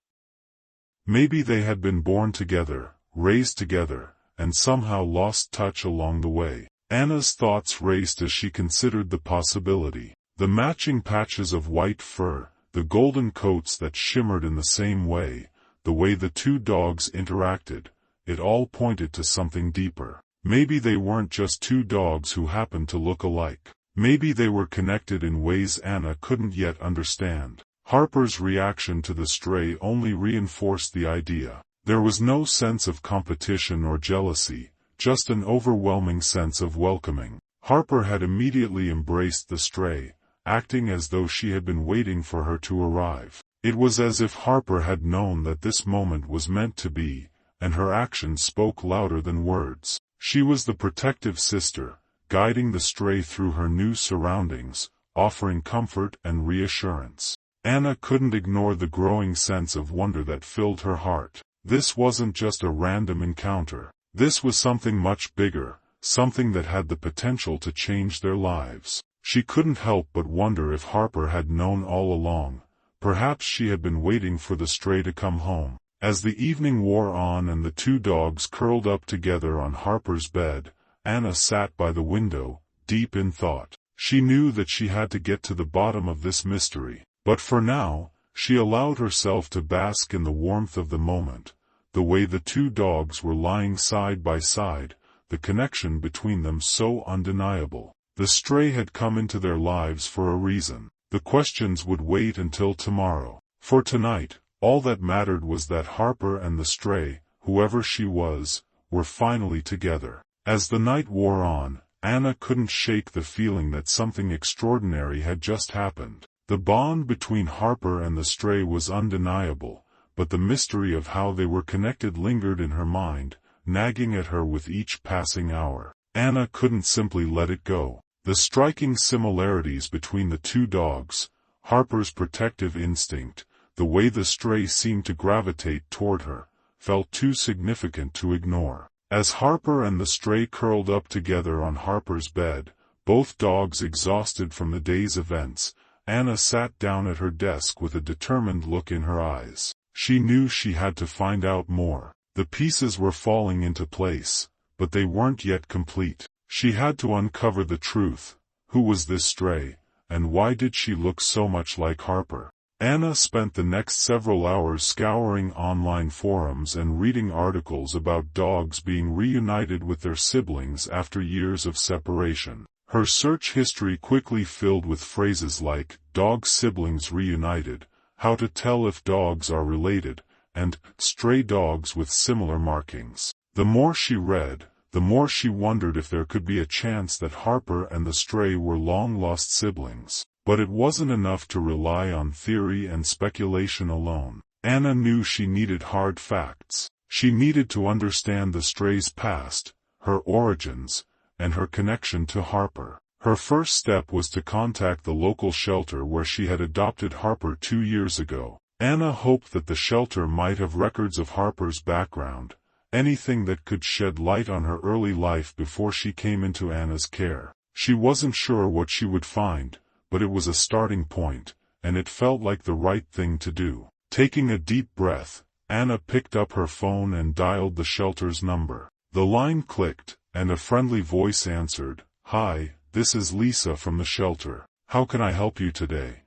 Maybe they had been born together, raised together, and somehow lost touch along the way. Anna's thoughts raced as she considered the possibility. The matching patches of white fur, the golden coats that shimmered in the same way, the way the two dogs interacted, it all pointed to something deeper. Maybe they weren't just two dogs who happened to look alike. Maybe they were connected in ways Anna couldn't yet understand. Harper's reaction to the stray only reinforced the idea. There was no sense of competition or jealousy, just an overwhelming sense of welcoming. Harper had immediately embraced the stray, acting as though she had been waiting for her to arrive. It was as if Harper had known that this moment was meant to be, and her actions spoke louder than words. She was the protective sister, guiding the stray through her new surroundings, offering comfort and reassurance. Anna couldn't ignore the growing sense of wonder that filled her heart. This wasn't just a random encounter. This was something much bigger, something that had the potential to change their lives. She couldn't help but wonder if Harper had known all along. Perhaps she had been waiting for the stray to come home. As the evening wore on and the two dogs curled up together on Harper's bed, Anna sat by the window, deep in thought. She knew that she had to get to the bottom of this mystery. But for now, she allowed herself to bask in the warmth of the moment, the way the two dogs were lying side by side, the connection between them so undeniable. The stray had come into their lives for a reason. The questions would wait until tomorrow. For tonight, all that mattered was that Harper and the stray, whoever she was, were finally together. As the night wore on, Anna couldn't shake the feeling that something extraordinary had just happened. The bond between Harper and the stray was undeniable, but the mystery of how they were connected lingered in her mind, nagging at her with each passing hour. Anna couldn't simply let it go. The striking similarities between the two dogs, Harper's protective instinct, the way the stray seemed to gravitate toward her, felt too significant to ignore. As Harper and the stray curled up together on Harper's bed, both dogs exhausted from the day's events, Anna sat down at her desk with a determined look in her eyes. She knew she had to find out more. The pieces were falling into place, but they weren't yet complete. She had to uncover the truth. Who was this stray, and why did she look so much like Harper? Anna spent the next several hours scouring online forums and reading articles about dogs being reunited with their siblings after years of separation. Her search history quickly filled with phrases like, dog siblings reunited, how to tell if dogs are related, and stray dogs with similar markings. The more she read, the more she wondered if there could be a chance that Harper and the stray were long-lost siblings. But it wasn't enough to rely on theory and speculation alone. Anna knew she needed hard facts. She needed to understand the stray's past, her origins, and her connection to Harper. Her first step was to contact the local shelter where she had adopted Harper 2 years ago. Anna hoped that the shelter might have records of Harper's background, anything that could shed light on her early life before she came into Anna's care. She wasn't sure what she would find, but it was a starting point, and it felt like the right thing to do. Taking a deep breath, Anna picked up her phone and dialed the shelter's number. The line clicked, and a friendly voice answered, "Hi, this is Lisa from the shelter. How can I help you today?"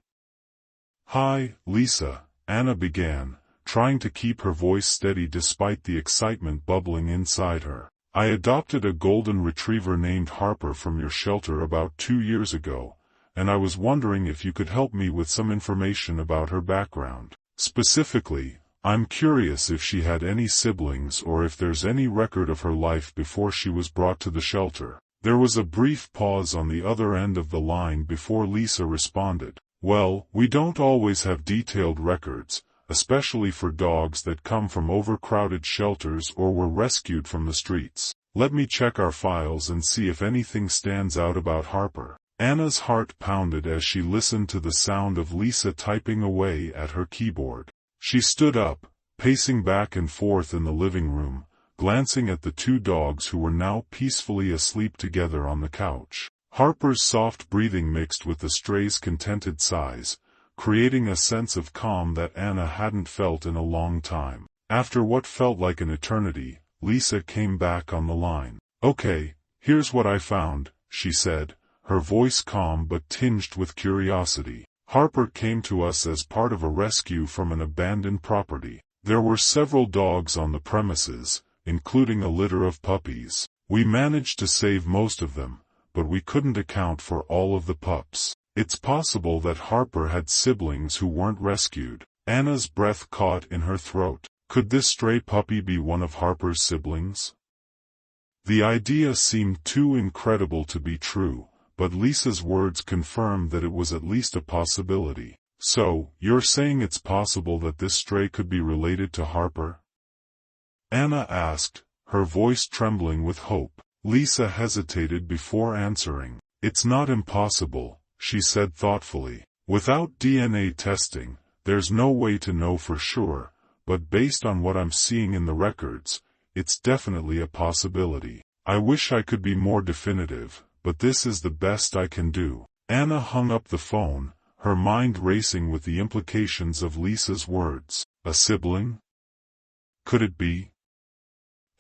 "Hi, Lisa," Anna began, trying to keep her voice steady despite the excitement bubbling inside her. "I adopted a golden retriever named Harper from your shelter about 2 years ago, and I was wondering if you could help me with some information about her background. Specifically, I'm curious if she had any siblings or if there's any record of her life before she was brought to the shelter." There was a brief pause on the other end of the line before Lisa responded. "Well, we don't always have detailed records, especially for dogs that come from overcrowded shelters or were rescued from the streets. Let me check our files and see if anything stands out about Harper." Anna's heart pounded as she listened to the sound of Lisa typing away at her keyboard. She stood up, pacing back and forth in the living room, glancing at the 2 dogs who were now peacefully asleep together on the couch. Harper's soft breathing mixed with the stray's contented sighs, creating a sense of calm that Anna hadn't felt in a long time. After what felt like an eternity, Lisa came back on the line. "Okay, here's what I found," she said, her voice calm but tinged with curiosity. "Harper came to us as part of a rescue from an abandoned property. There were several dogs on the premises, including a litter of puppies. We managed to save most of them, but we couldn't account for all of the pups. It's possible that Harper had siblings who weren't rescued." Anna's breath caught in her throat. Could this stray puppy be one of Harper's siblings? The idea seemed too incredible to be true, but Lisa's words confirmed that it was at least a possibility. "So, you're saying it's possible that this stray could be related to Harper?" Anna asked, her voice trembling with hope. Lisa hesitated before answering. "It's not impossible," she said thoughtfully. "Without DNA testing, there's no way to know for sure, but based on what I'm seeing in the records, it's definitely a possibility. I wish I could be more definitive, but this is the best I can do." Anna hung up the phone, her mind racing with the implications of Lisa's words. A sibling? Could it be?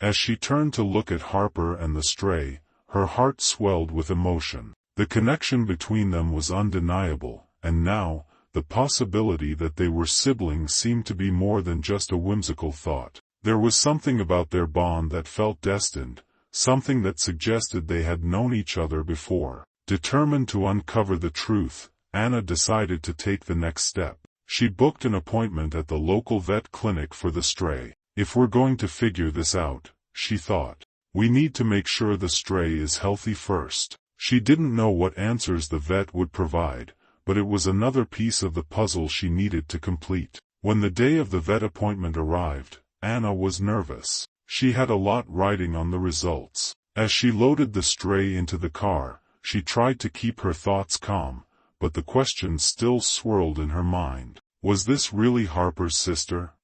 As she turned to look at Harper and the stray, her heart swelled with emotion. The connection between them was undeniable, and now, the possibility that they were siblings seemed to be more than just a whimsical thought. There was something about their bond that felt destined, something that suggested they had known each other before. Determined to uncover the truth, Anna decided to take the next step. She booked an appointment at the local vet clinic for the stray. "If we're going to figure this out," she thought, "we need to make sure the stray is healthy first." She didn't know what answers the vet would provide, but it was another piece of the puzzle she needed to complete. When the day of the vet appointment arrived, Anna was nervous. She had a lot riding on the results. As she loaded the stray into the car, she tried to keep her thoughts calm, but the questions still swirled in her mind. Was this really Harper's sister?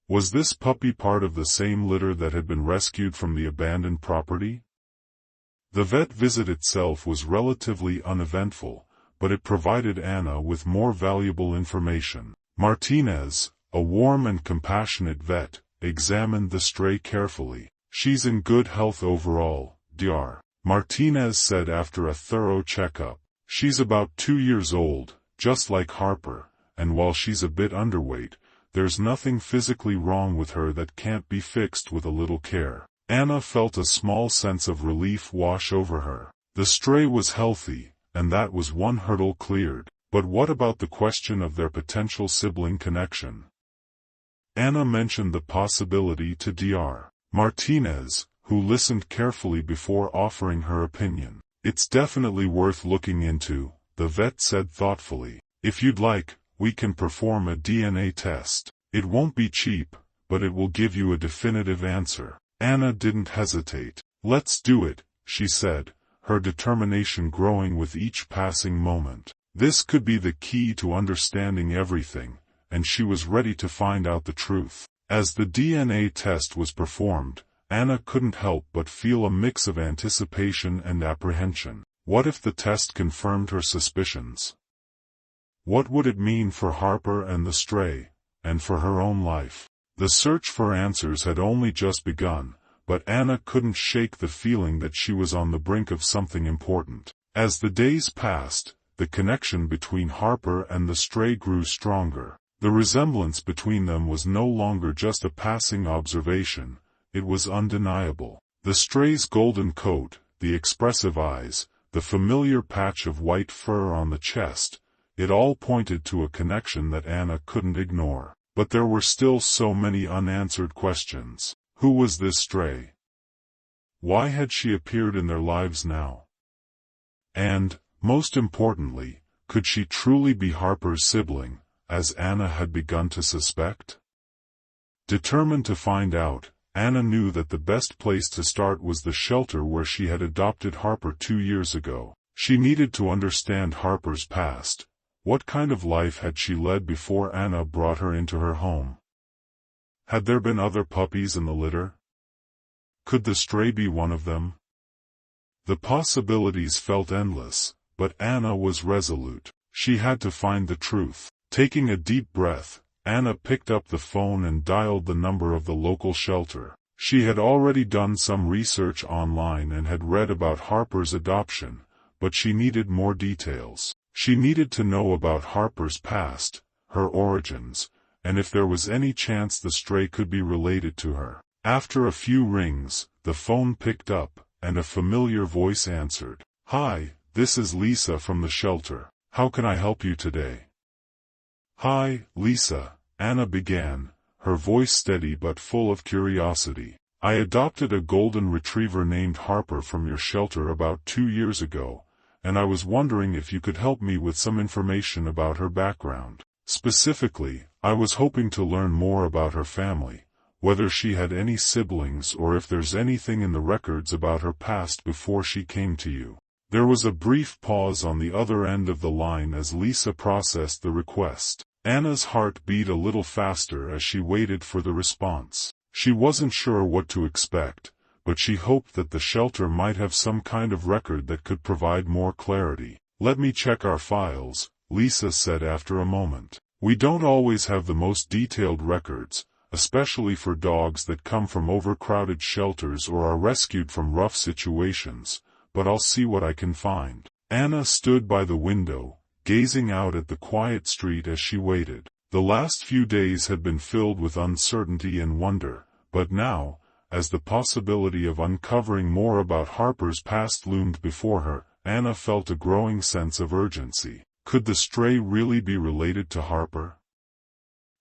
Was this puppy part of the same litter that had been rescued from the abandoned property? The vet visit itself was relatively uneventful, but it provided Anna with more valuable information. Martinez, a warm and compassionate vet, examined the stray carefully. "She's in good health overall, Dr. Martinez said after a thorough checkup. "She's about 2 years old, just like Harper, and while she's a bit underweight, there's nothing physically wrong with her that can't be fixed with a little care." Anna felt a small sense of relief wash over her. The stray was healthy, and that was one hurdle cleared. But what about the question of their potential sibling connection? Anna mentioned the possibility to Dr. Martinez, who listened carefully before offering her opinion. It's definitely worth looking into, the vet said thoughtfully. If you'd like, we can perform a DNA test. It won't be cheap, but it will give you a definitive answer. Anna didn't hesitate. Let's do it, she said, her determination growing with each passing moment. This could be the key to understanding everything, and she was ready to find out the truth. As the DNA test was performed, Anna couldn't help but feel a mix of anticipation and apprehension. What if the test confirmed her suspicions? What would it mean for Harper and the stray, and for her own life? The search for answers had only just begun, but Anna couldn't shake the feeling that she was on the brink of something important. As the days passed, the connection between Harper and the stray grew stronger. The resemblance between them was no longer just a passing observation, it was undeniable. The stray's golden coat, the expressive eyes, the familiar patch of white fur on the chest, it all pointed to a connection that Anna couldn't ignore. But there were still so many unanswered questions. Who was this stray? Why had she appeared in their lives now? And, most importantly, could she truly be Harper's sibling, as Anna had begun to suspect? Determined to find out, Anna knew that the best place to start was the shelter where she had adopted Harper 2 years ago. She needed to understand Harper's past. What kind of life had she led before Anna brought her into her home? Had there been other puppies in the litter? Could the stray be one of them? The possibilities felt endless, but Anna was resolute. She had to find the truth. Taking a deep breath, Anna picked up the phone and dialed the number of the local shelter. She had already done some research online and had read about Harper's adoption, but she needed more details. She needed to know about Harper's past, her origins, and if there was any chance the stray could be related to her. After a few rings, the phone picked up, and a familiar voice answered. "Hi, this is Lisa from the shelter. How can I help you today?" "Hi, Lisa," Anna began, her voice steady but full of curiosity. "I adopted a golden retriever named Harper from your shelter about 2 years ago, and I was wondering if you could help me with some information about her background. Specifically, I was hoping to learn more about her family, whether she had any siblings or if there's anything in the records about her past before she came to you." There was a brief pause on the other end of the line as Lisa processed the request. Anna's heart beat a little faster as she waited for the response. She wasn't sure what to expect, but she hoped that the shelter might have some kind of record that could provide more clarity. "Let me check our files," Lisa said after a moment. "We don't always have the most detailed records, especially for dogs that come from overcrowded shelters or are rescued from rough situations, but I'll see what I can find." Anna stood by the window, gazing out at the quiet street as she waited. The last few days had been filled with uncertainty and wonder, but now, as the possibility of uncovering more about Harper's past loomed before her, Anna felt a growing sense of urgency. Could the stray really be related to Harper?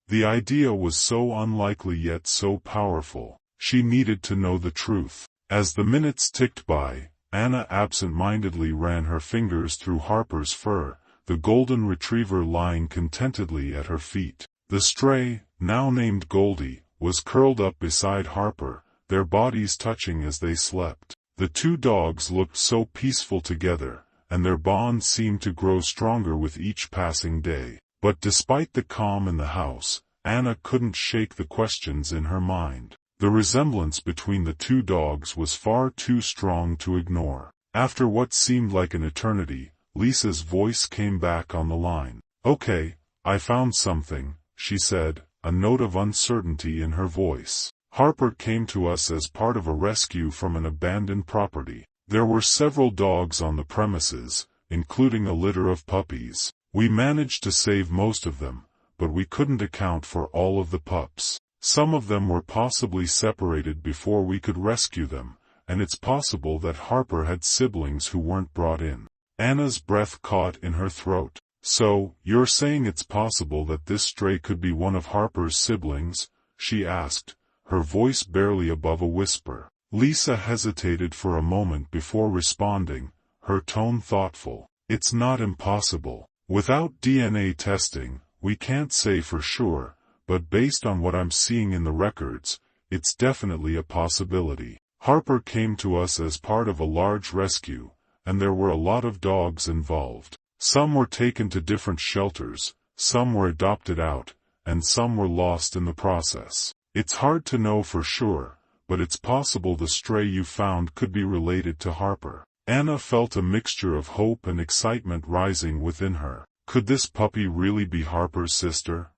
The idea was so unlikely yet so powerful. She needed to know the truth. As the minutes ticked by, Anna absent-mindedly ran her fingers through Harper's fur, the golden retriever lying contentedly at her feet. The stray, now named Goldie, was curled up beside Harper, their bodies touching as they slept. The two dogs looked so peaceful together, and their bond seemed to grow stronger with each passing day. But despite the calm in the house, Anna couldn't shake the questions in her mind. The resemblance between the two dogs was far too strong to ignore. After what seemed like an eternity, Lisa's voice came back on the line. "Okay, I found something," she said, a note of uncertainty in her voice. "Harper came to us as part of a rescue from an abandoned property. There were several dogs on the premises, including a litter of puppies. We managed to save most of them, but we couldn't account for all of the pups. Some of them were possibly separated before we could rescue them, and it's possible that Harper had siblings who weren't brought in. Anna's breath caught in her throat. So, you're saying it's possible that this stray could be one of Harper's siblings? She asked, her voice barely above a whisper. Lisa hesitated for a moment before responding, her tone thoughtful. It's not impossible. Without DNA testing, we can't say for sure, but based on what I'm seeing in the records, it's definitely a possibility. Harper came to us as part of a large rescue, and there were a lot of dogs involved. Some were taken to different shelters, some were adopted out, and some were lost in the process. It's hard to know for sure, but it's possible the stray you found could be related to Harper. Anna felt a mixture of hope and excitement rising within her. Could this puppy really be Harper's sister?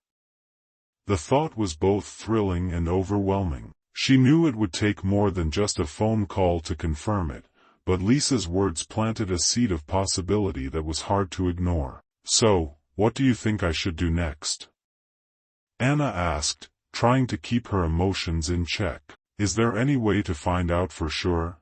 The thought was both thrilling and overwhelming. She knew it would take more than just a phone call to confirm it, but Lisa's words planted a seed of possibility that was hard to ignore. So, what do you think I should do next? Anna asked, trying to keep her emotions in check. Is there any way to find out for sure?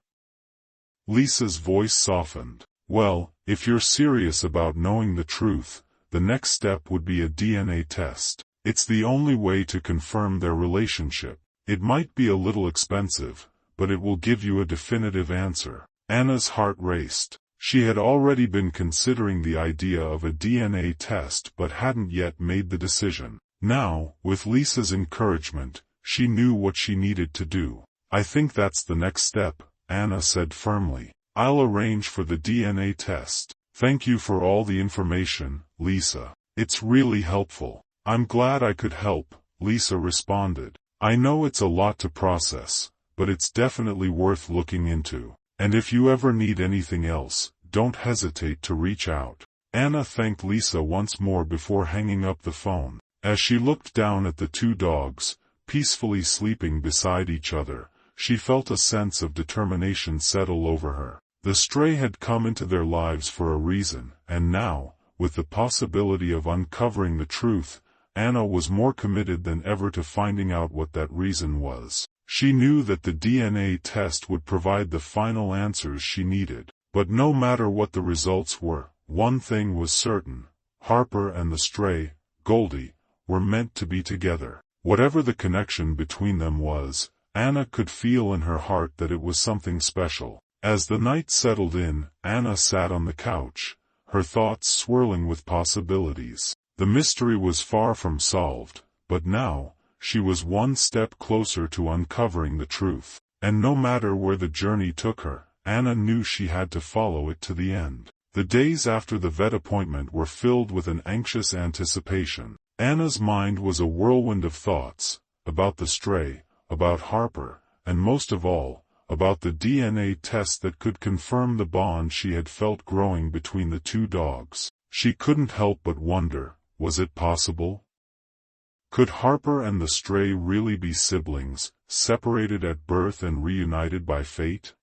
Lisa's voice softened. Well, if you're serious about knowing the truth, the next step would be a DNA test. It's the only way to confirm their relationship. It might be a little expensive, but it will give you a definitive answer. Anna's heart raced. She had already been considering the idea of a DNA test but hadn't yet made the decision. Now, with Lisa's encouragement, she knew what she needed to do. I think that's the next step, Anna said firmly. I'll arrange for the DNA test. Thank you for all the information, Lisa. It's really helpful. I'm glad I could help, Lisa responded. I know it's a lot to process, but it's definitely worth looking into. And if you ever need anything else, don't hesitate to reach out. Anna thanked Lisa once more before hanging up the phone. As she looked down at the two dogs, peacefully sleeping beside each other, she felt a sense of determination settle over her. The stray had come into their lives for a reason, and now, with the possibility of uncovering the truth, Anna was more committed than ever to finding out what that reason was. She knew that the DNA test would provide the final answers she needed. But no matter what the results were, one thing was certain. Harper and the stray, Goldie, were meant to be together. Whatever the connection between them was, Anna could feel in her heart that it was something special. As the night settled in, Anna sat on the couch, her thoughts swirling with possibilities. The mystery was far from solved, but now, she was one step closer to uncovering the truth. And no matter where the journey took her, Anna knew she had to follow it to the end. The days after the vet appointment were filled with an anxious anticipation. Anna's mind was a whirlwind of thoughts, about the stray, about Harper, and most of all, about the DNA test that could confirm the bond she had felt growing between the two dogs. She couldn't help but wonder, was it possible? Could Harper and the stray really be siblings, separated at birth and reunited by fate?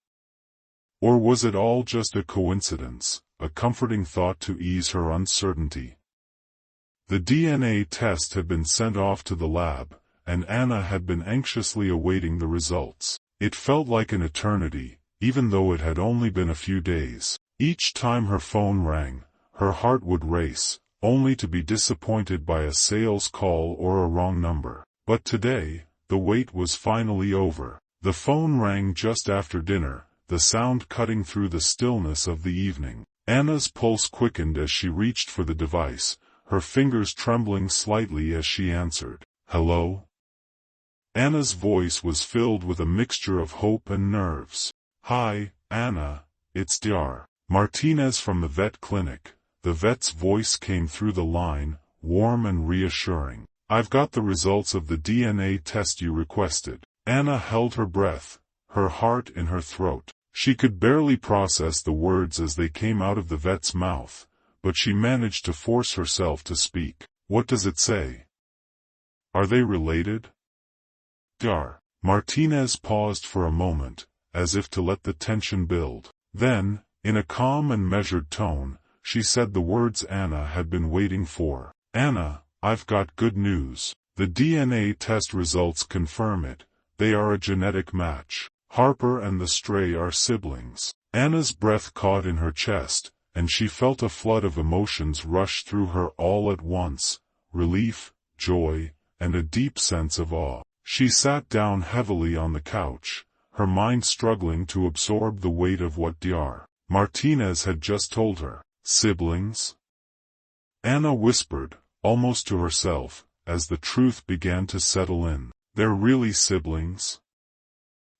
Or was it all just a coincidence, a comforting thought to ease her uncertainty? The DNA test had been sent off to the lab, and Anna had been anxiously awaiting the results. It felt like an eternity, even though it had only been a few days. Each time her phone rang, her heart would race, only to be disappointed by a sales call or a wrong number. But today, the wait was finally over. The phone rang just after dinner, the sound cutting through the stillness of the evening. Anna's pulse quickened as she reached for the device, her fingers trembling slightly as she answered. Hello? Anna's voice was filled with a mixture of hope and nerves. Hi, Anna, it's Dr. Martinez from the vet clinic. The vet's voice came through the line, warm and reassuring. I've got the results of the DNA test you requested. Anna held her breath, her heart in her throat. She could barely process the words as they came out of the vet's mouth, but she managed to force herself to speak. What does it say? Are they related? Dr. Martinez paused for a moment, as if to let the tension build. Then, in a calm and measured tone, she said the words Anna had been waiting for. Anna, I've got good news. The DNA test results confirm it. They are a genetic match. Harper and the stray are siblings. Anna's breath caught in her chest, and she felt a flood of emotions rush through her all at once: relief, joy, and a deep sense of awe. She sat down heavily on the couch, her mind struggling to absorb the weight of what Dr. Martinez had just told her. Siblings? Anna whispered, almost to herself, as the truth began to settle in. They're really siblings?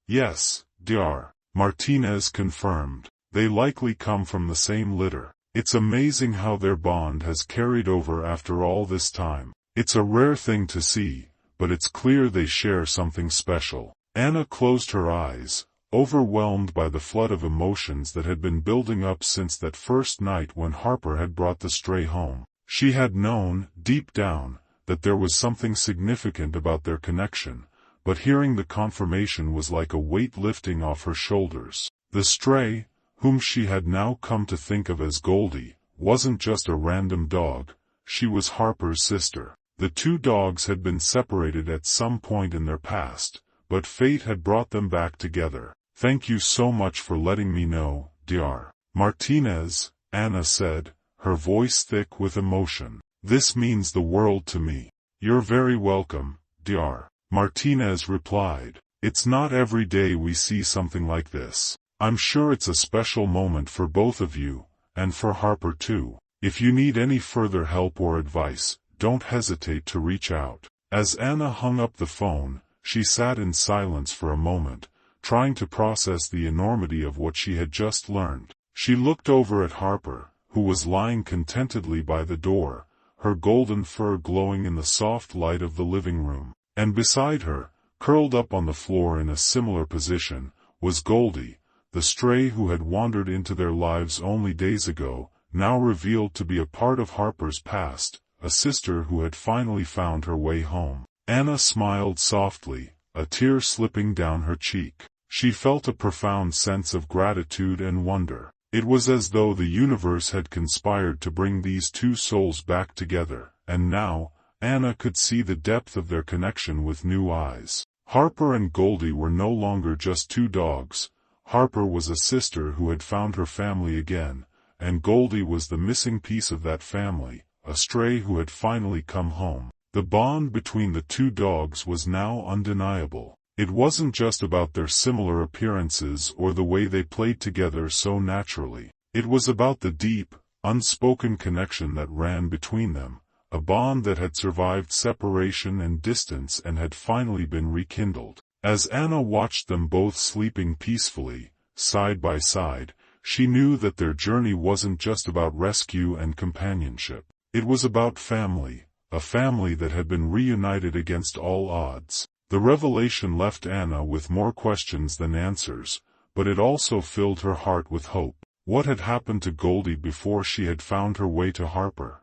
Yes, Dr. Martinez confirmed. They likely come from the same litter. It's amazing how their bond has carried over after all this time. It's a rare thing to see, but it's clear they share something special. Anna closed her eyes, overwhelmed by the flood of emotions that had been building up since that first night when Harper had brought the stray home. She had known, deep down, that there was something significant about their connection, but hearing the confirmation was like a weight lifting off her shoulders. The stray, whom she had now come to think of as Goldie, wasn't just a random dog, she was Harper's sister. The two dogs had been separated at some point in their past, but fate had brought them back together. Thank you so much for letting me know, Dr. Martinez, Anna said, her voice thick with emotion. This means the world to me. You're very welcome, Dr. Martinez replied. It's not every day we see something like this. I'm sure it's a special moment for both of you, and for Harper too. If you need any further help or advice, don't hesitate to reach out. As Anna hung up the phone, she sat in silence for a moment, trying to process the enormity of what she had just learned. She looked over at Harper, who was lying contentedly by the door, her golden fur glowing in the soft light of the living room. And beside her, curled up on the floor in a similar position, was Goldie, the stray who had wandered into their lives only days ago, now revealed to be a part of Harper's past, a sister who had finally found her way home. Anna smiled softly, a tear slipping down her cheek. She felt a profound sense of gratitude and wonder. It was as though the universe had conspired to bring these two souls back together, and now, Anna could see the depth of their connection with new eyes. Harper and Goldie were no longer just two dogs. Harper was a sister who had found her family again, and Goldie was the missing piece of that family, a stray who had finally come home. The bond between the two dogs was now undeniable. It wasn't just about their similar appearances or the way they played together so naturally. It was about the deep, unspoken connection that ran between them, a bond that had survived separation and distance and had finally been rekindled. As Anna watched them both sleeping peacefully, side by side, she knew that their journey wasn't just about rescue and companionship. It was about family, a family that had been reunited against all odds. The revelation left Anna with more questions than answers, but it also filled her heart with hope. What had happened to Goldie before she had found her way to Harper?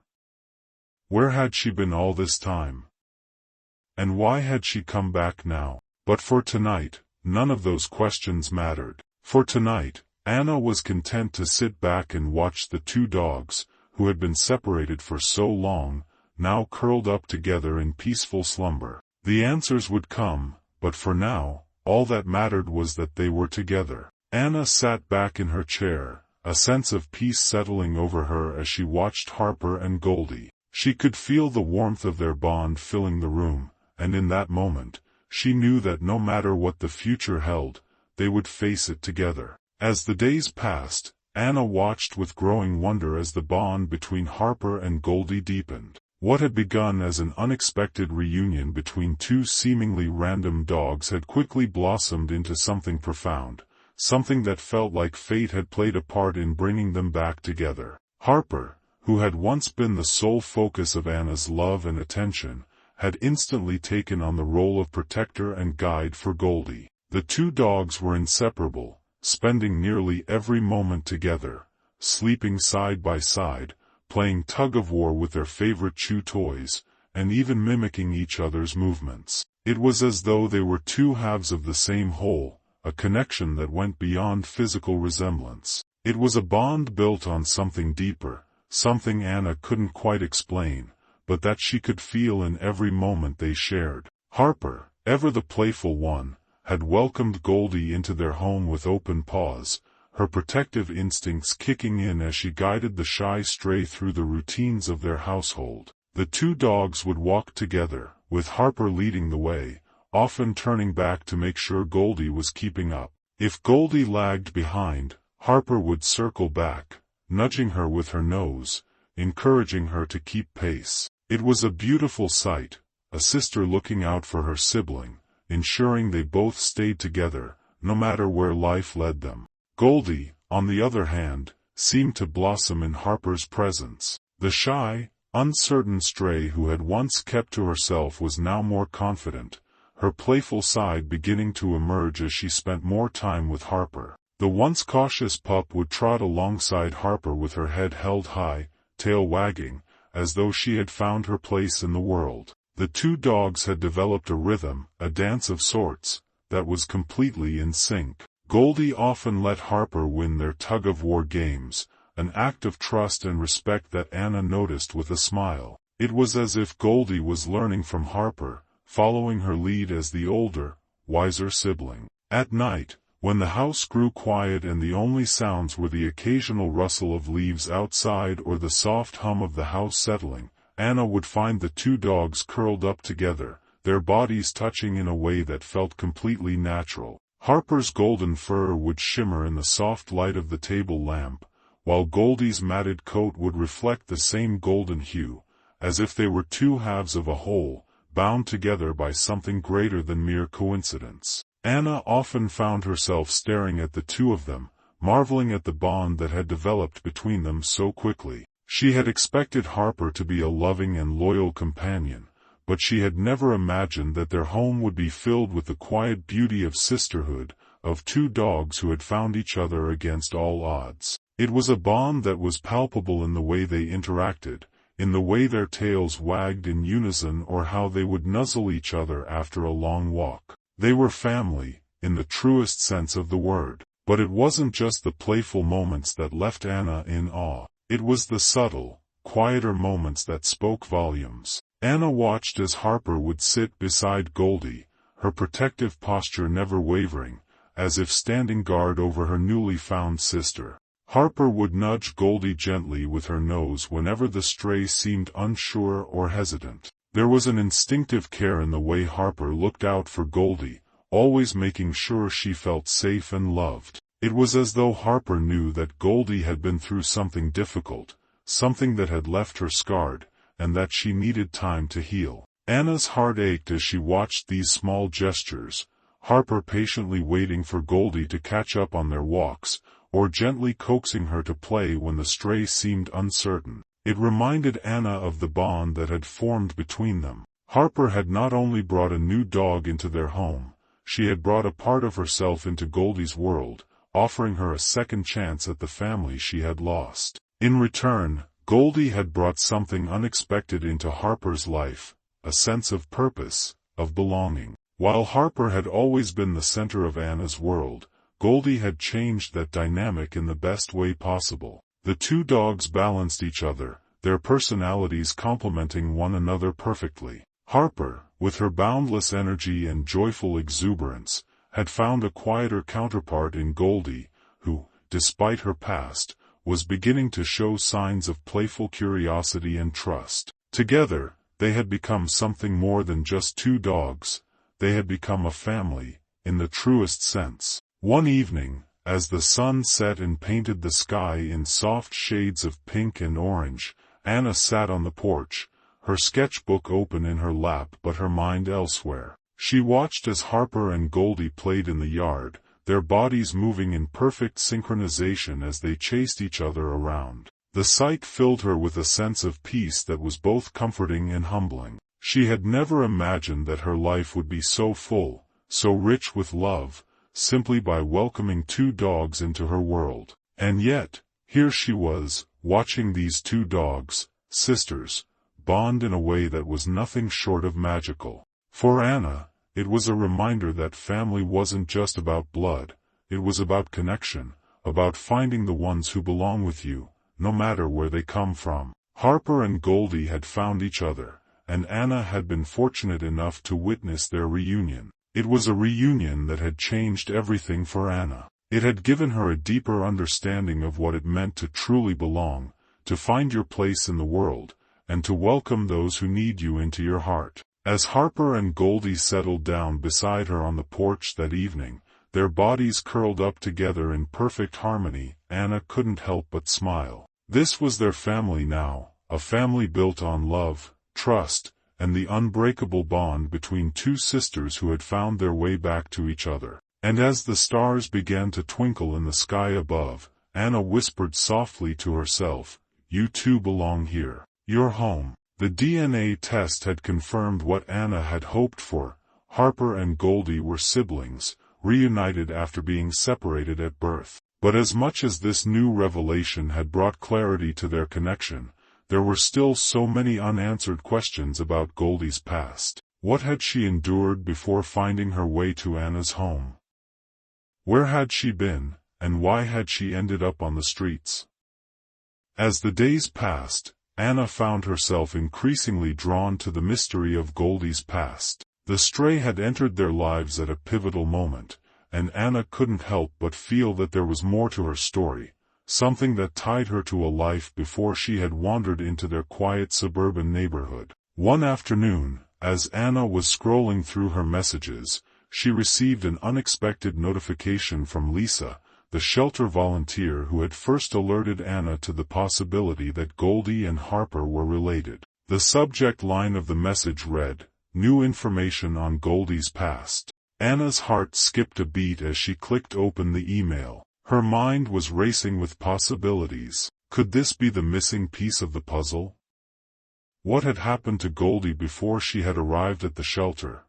Where had she been all this time? And why had she come back now? But for tonight, none of those questions mattered. For tonight, Anna was content to sit back and watch the two dogs, who had been separated for so long, now curled up together in peaceful slumber. The answers would come, but for now, all that mattered was that they were together. Anna sat back in her chair, a sense of peace settling over her as she watched Harper and Goldie. She could feel the warmth of their bond filling the room, and in that moment, she knew that no matter what the future held, they would face it together. As the days passed, Anna watched with growing wonder as the bond between Harper and Goldie deepened. What had begun as an unexpected reunion between two seemingly random dogs had quickly blossomed into something profound, something that felt like fate had played a part in bringing them back together. Harper, who had once been the sole focus of Anna's love and attention, had instantly taken on the role of protector and guide for Goldie. The two dogs were inseparable, spending nearly every moment together, sleeping side by side, playing tug-of-war with their favorite chew toys, and even mimicking each other's movements. It was as though they were two halves of the same whole, a connection that went beyond physical resemblance. It was a bond built on something deeper, something Anna couldn't quite explain, but that she could feel in every moment they shared. Harper, ever the playful one, had welcomed Goldie into their home with open paws, her protective instincts kicking in as she guided the shy stray through the routines of their household. The two dogs would walk together, with Harper leading the way, often turning back to make sure Goldie was keeping up. If Goldie lagged behind, Harper would circle back, nudging her with her nose, encouraging her to keep pace. It was a beautiful sight, a sister looking out for her sibling, ensuring they both stayed together, no matter where life led them. Goldie, on the other hand, seemed to blossom in Harper's presence. The shy, uncertain stray who had once kept to herself was now more confident, her playful side beginning to emerge as she spent more time with Harper. The once cautious pup would trot alongside Harper with her head held high, tail wagging, as though she had found her place in the world. The two dogs had developed a rhythm, a dance of sorts, that was completely in sync. Goldie often let Harper win their tug-of-war games, an act of trust and respect that Anna noticed with a smile. It was as if Goldie was learning from Harper, following her lead as the older, wiser sibling. At night, when the house grew quiet and the only sounds were the occasional rustle of leaves outside or the soft hum of the house settling, Anna would find the two dogs curled up together, their bodies touching in a way that felt completely natural. Harper's golden fur would shimmer in the soft light of the table lamp, while Goldie's matted coat would reflect the same golden hue, as if they were two halves of a whole, bound together by something greater than mere coincidence. Anna often found herself staring at the two of them, marveling at the bond that had developed between them so quickly. She had expected Harper to be a loving and loyal companion, but she had never imagined that their home would be filled with the quiet beauty of sisterhood, of two dogs who had found each other against all odds. It was a bond that was palpable in the way they interacted, in the way their tails wagged in unison or how they would nuzzle each other after a long walk. They were family, in the truest sense of the word. But it wasn't just the playful moments that left Anna in awe. It was the subtle, quieter moments that spoke volumes. Anna watched as Harper would sit beside Goldie, her protective posture never wavering, as if standing guard over her newly found sister. Harper would nudge Goldie gently with her nose whenever the stray seemed unsure or hesitant. There was an instinctive care in the way Harper looked out for Goldie, always making sure she felt safe and loved. It was as though Harper knew that Goldie had been through something difficult, something that had left her scarred, and that she needed time to heal. Anna's heart ached as she watched these small gestures, Harper patiently waiting for Goldie to catch up on their walks, or gently coaxing her to play when the stray seemed uncertain. It reminded Anna of the bond that had formed between them. Harper had not only brought a new dog into their home, she had brought a part of herself into Goldie's world, offering her a second chance at the family she had lost. In return, Goldie had brought something unexpected into Harper's life, a sense of purpose, of belonging. While Harper had always been the center of Anna's world, Goldie had changed that dynamic in the best way possible. The two dogs balanced each other, their personalities complementing one another perfectly. Harper, with her boundless energy and joyful exuberance, had found a quieter counterpart in Goldie, who, despite her past, was beginning to show signs of playful curiosity and trust. Together, they had become something more than just two dogs. They had become a family, in the truest sense. One evening, as the sun set and painted the sky in soft shades of pink and orange, Anna sat on the porch, her sketchbook open in her lap but her mind elsewhere. She watched as Harper and Goldie played in the yard, their bodies moving in perfect synchronization as they chased each other around. The sight filled her with a sense of peace that was both comforting and humbling. She had never imagined that her life would be so full, so rich with love, simply by welcoming two dogs into her world. And yet, here she was, watching these two dogs, sisters, bond in a way that was nothing short of magical. For Anna, it was a reminder that family wasn't just about blood, it was about connection, about finding the ones who belong with you, no matter where they come from. Harper and Goldie had found each other, and Anna had been fortunate enough to witness their reunion. It was a reunion that had changed everything for Anna. It had given her a deeper understanding of what it meant to truly belong, to find your place in the world, and to welcome those who need you into your heart. As Harper and Goldie settled down beside her on the porch that evening, their bodies curled up together in perfect harmony, Anna couldn't help but smile. This was their family now, a family built on love, trust, and the unbreakable bond between two sisters who had found their way back to each other. And as the stars began to twinkle in the sky above, Anna whispered softly to herself, "You two belong here. You're home." The DNA test had confirmed what Anna had hoped for. Harper and Goldie were siblings, reunited after being separated at birth. But as much as this new revelation had brought clarity to their connection, there were still so many unanswered questions about Goldie's past. What had she endured before finding her way to Anna's home? Where had she been, and why had she ended up on the streets? As the days passed, Anna found herself increasingly drawn to the mystery of Goldie's past. The stray had entered their lives at a pivotal moment, and Anna couldn't help but feel that there was more to her story, something that tied her to a life before she had wandered into their quiet suburban neighborhood. One afternoon, as Anna was scrolling through her messages, she received an unexpected notification from Lisa, the shelter volunteer who had first alerted Anna to the possibility that Goldie and Harper were related. The subject line of the message read, "New information on Goldie's past." Anna's heart skipped a beat as she clicked open the email. Her mind was racing with possibilities. Could this be the missing piece of the puzzle? What had happened to Goldie before she had arrived at the shelter?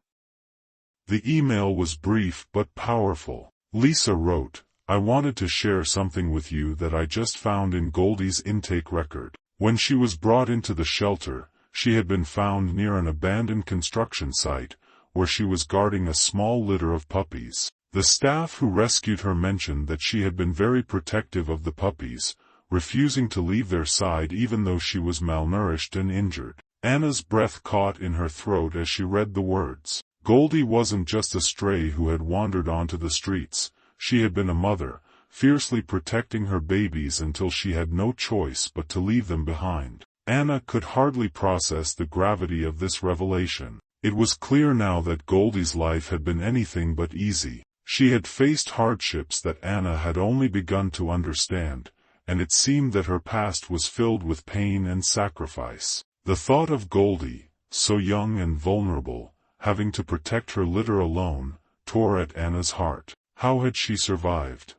The email was brief but powerful. Lisa wrote, "I wanted to share something with you that I just found in Goldie's intake record. When she was brought into the shelter, she had been found near an abandoned construction site, where she was guarding a small litter of puppies. The staff who rescued her mentioned that she had been very protective of the puppies, refusing to leave their side even though she was malnourished and injured." Anna's breath caught in her throat as she read the words. Goldie wasn't just a stray who had wandered onto the streets. She had been a mother, fiercely protecting her babies until she had no choice but to leave them behind. Anna could hardly process the gravity of this revelation. It was clear now that Goldie's life had been anything but easy. She had faced hardships that Anna had only begun to understand, and it seemed that her past was filled with pain and sacrifice. The thought of Goldie, so young and vulnerable, having to protect her litter alone, tore at Anna's heart. How had she survived?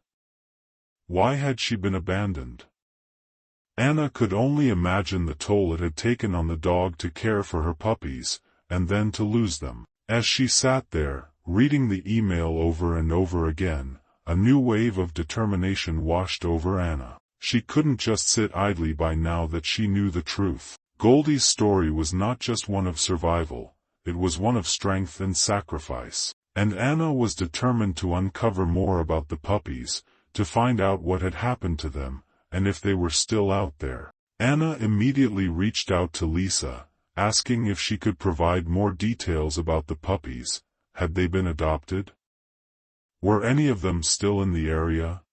Why had she been abandoned? Anna could only imagine the toll it had taken on the dog to care for her puppies, and then to lose them. As she sat there, reading the email over and over again, a new wave of determination washed over Anna. She couldn't just sit idly by now that she knew the truth. Goldie's story was not just one of survival, it was one of strength and sacrifice. And Anna was determined to uncover more about the puppies, to find out what had happened to them, and if they were still out there. Anna immediately reached out to Lisa, asking if she could provide more details about the puppies. Had they been adopted? Were any of them still in the area?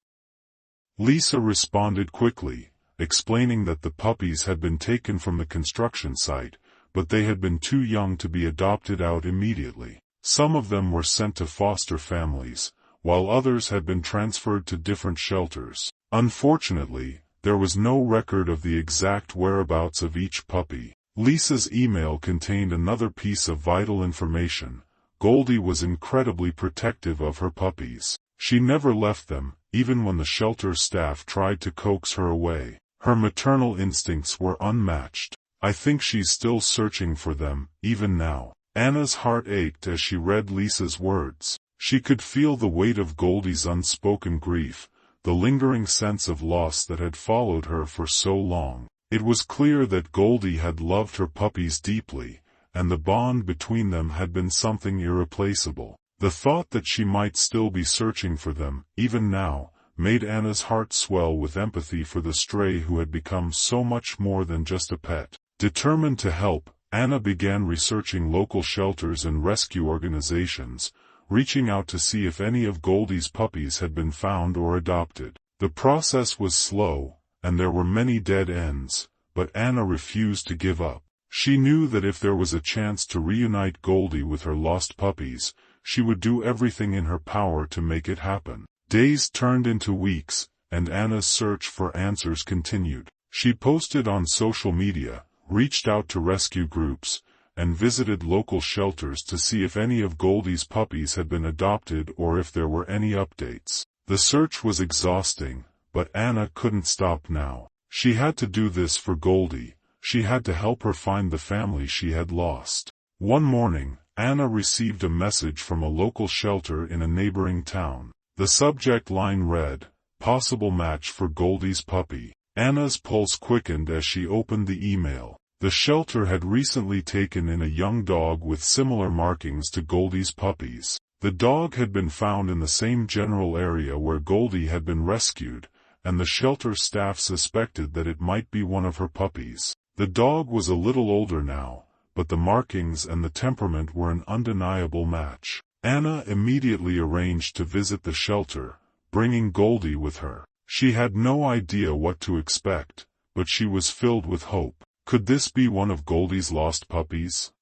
Lisa responded quickly, explaining that the puppies had been taken from the construction site, but they had been too young to be adopted out immediately. Some of them were sent to foster families, while others had been transferred to different shelters. Unfortunately, there was no record of the exact whereabouts of each puppy. Lisa's email contained another piece of vital information. Goldie was incredibly protective of her puppies. She never left them, even when the shelter staff tried to coax her away. Her maternal instincts were unmatched. "I think she's still searching for them, even now." Anna's heart ached as she read Lisa's words. She could feel the weight of Goldie's unspoken grief, the lingering sense of loss that had followed her for so long. It was clear that Goldie had loved her puppies deeply, and the bond between them had been something irreplaceable. The thought that she might still be searching for them, even now, made Anna's heart swell with empathy for the stray who had become so much more than just a pet. Determined to help, Anna began researching local shelters and rescue organizations, reaching out to see if any of Goldie's puppies had been found or adopted. The process was slow, and there were many dead ends, but Anna refused to give up. She knew that if there was a chance to reunite Goldie with her lost puppies, she would do everything in her power to make it happen. Days turned into weeks, and Anna's search for answers continued. She posted on social media, reached out to rescue groups, and visited local shelters to see if any of Goldie's puppies had been adopted or if there were any updates. The search was exhausting, but Anna couldn't stop now. She had to do this for Goldie. She had to help her find the family she had lost. One morning, Anna received a message from a local shelter in a neighboring town. The subject line read, "Possible match for Goldie's puppy." Anna's pulse quickened as she opened the email. The shelter had recently taken in a young dog with similar markings to Goldie's puppies. The dog had been found in the same general area where Goldie had been rescued, and the shelter staff suspected that it might be one of her puppies. The dog was a little older now, but the markings and the temperament were an undeniable match. Anna immediately arranged to visit the shelter, bringing Goldie with her. She had no idea what to expect, but she was filled with hope. Could this be one of Goldie's lost puppies?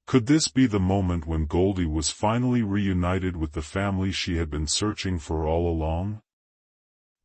Could this be the moment when Goldie was finally reunited with the family she had been searching for all along?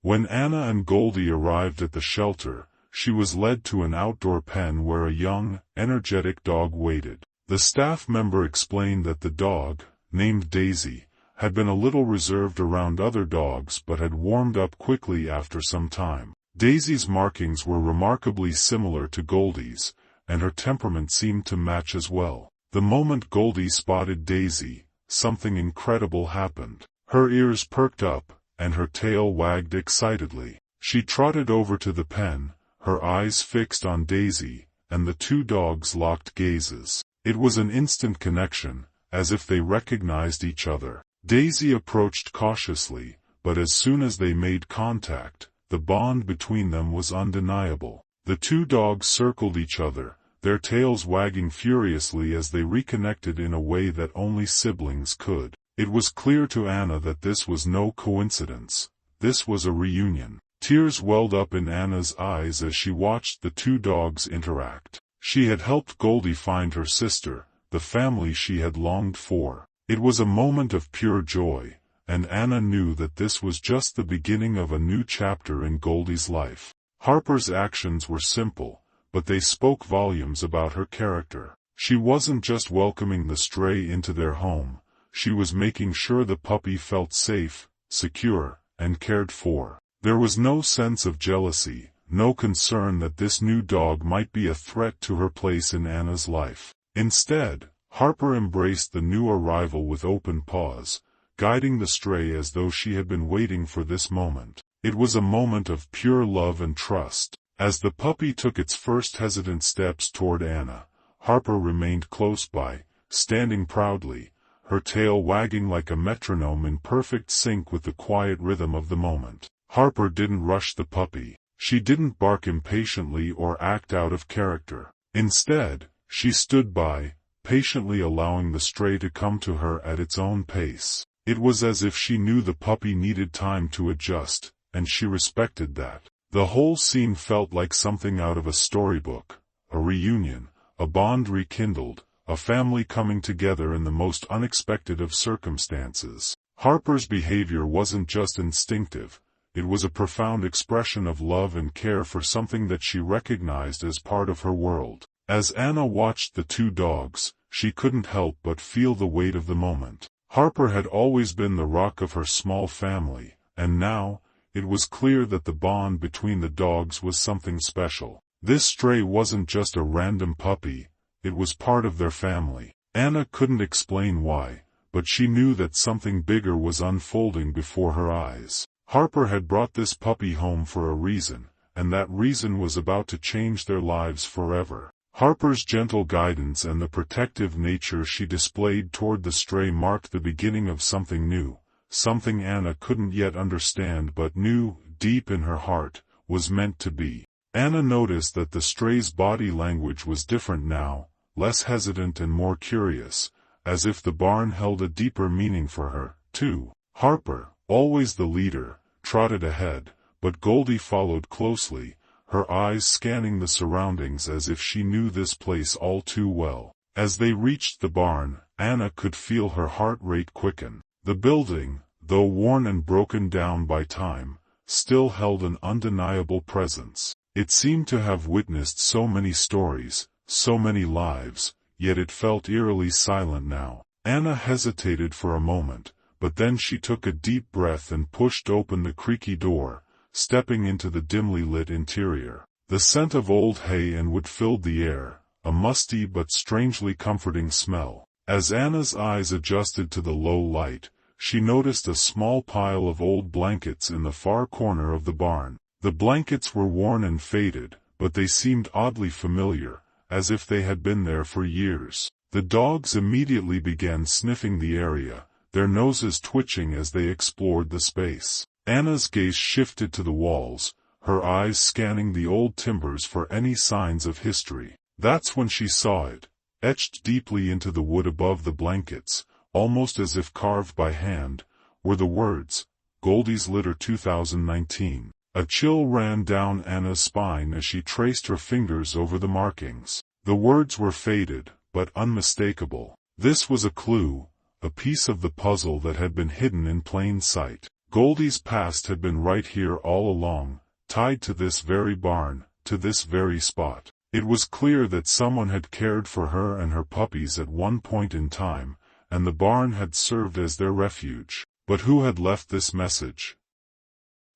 When Anna and Goldie arrived at the shelter, she was led to an outdoor pen where a young, energetic dog waited. The staff member explained that the dog, named Daisy, had been a little reserved around other dogs but had warmed up quickly after some time. Daisy's markings were remarkably similar to Goldie's, and her temperament seemed to match as well. The moment Goldie spotted Daisy, something incredible happened. Her ears perked up, and her tail wagged excitedly. She trotted over to the pen, her eyes fixed on Daisy, and the two dogs locked gazes. It was an instant connection, as if they recognized each other. Daisy approached cautiously, but as soon as they made contact, the bond between them was undeniable. The two dogs circled each other, their tails wagging furiously as they reconnected in a way that only siblings could. It was clear to Anna that this was no coincidence. This was a reunion. Tears welled up in Anna's eyes as she watched the two dogs interact. She had helped Goldie find her sister, the family she had longed for. It was a moment of pure joy, and Anna knew that this was just the beginning of a new chapter in Goldie's life. Harper's actions were simple, but they spoke volumes about her character. She wasn't just welcoming the stray into their home, she was making sure the puppy felt safe, secure, and cared for. There was no sense of jealousy, no concern that this new dog might be a threat to her place in Anna's life. Instead, Harper embraced the new arrival with open paws, guiding the stray as though she had been waiting for this moment. It was a moment of pure love and trust. As the puppy took its first hesitant steps toward Anna, Harper remained close by, standing proudly, her tail wagging like a metronome in perfect sync with the quiet rhythm of the moment. Harper didn't rush the puppy. She didn't bark impatiently or act out of character. Instead, she stood by, patiently allowing the stray to come to her at its own pace. It was as if she knew the puppy needed time to adjust, and she respected that. The whole scene felt like something out of a storybook, a reunion, a bond rekindled, a family coming together in the most unexpected of circumstances. Harper's behavior wasn't just instinctive. It was a profound expression of love and care for something that she recognized as part of her world. As Anna watched the two dogs, she couldn't help but feel the weight of the moment. Harper had always been the rock of her small family, and now, it was clear that the bond between the dogs was something special. This stray wasn't just a random puppy, it was part of their family. Anna couldn't explain why, but she knew that something bigger was unfolding before her eyes. Harper had brought this puppy home for a reason, and that reason was about to change their lives forever. Harper's gentle guidance and the protective nature she displayed toward the stray marked the beginning of something new, something Anna couldn't yet understand but knew, deep in her heart, was meant to be. Anna noticed that the stray's body language was different now, less hesitant and more curious, as if the barn held a deeper meaning for her, too. Harper, always the leader, trotted ahead, but Goldie followed closely, her eyes scanning the surroundings as if she knew this place all too well. As they reached the barn, Anna could feel her heart rate quicken. The building, though worn and broken down by time, still held an undeniable presence. It seemed to have witnessed so many stories, so many lives, yet it felt eerily silent now. Anna hesitated for a moment, but then she took a deep breath and pushed open the creaky door, stepping into the dimly lit interior. The scent of old hay and wood filled the air, a musty but strangely comforting smell. As Anna's eyes adjusted to the low light, she noticed a small pile of old blankets in the far corner of the barn. The blankets were worn and faded, but they seemed oddly familiar, as if they had been there for years. The dogs immediately began sniffing the area, their noses twitching as they explored the space. Anna's gaze shifted to the walls, her eyes scanning the old timbers for any signs of history. That's when she saw it, etched deeply into the wood above the blankets, almost as if carved by hand, were the words, "Goldie's Litter 2019. A chill ran down Anna's spine as she traced her fingers over the markings. The words were faded, but unmistakable. This was a clue, a piece of the puzzle that had been hidden in plain sight. Goldie's past had been right here all along, tied to this very barn, to this very spot. It was clear that someone had cared for her and her puppies at one point in time, and the barn had served as their refuge. But who had left this message?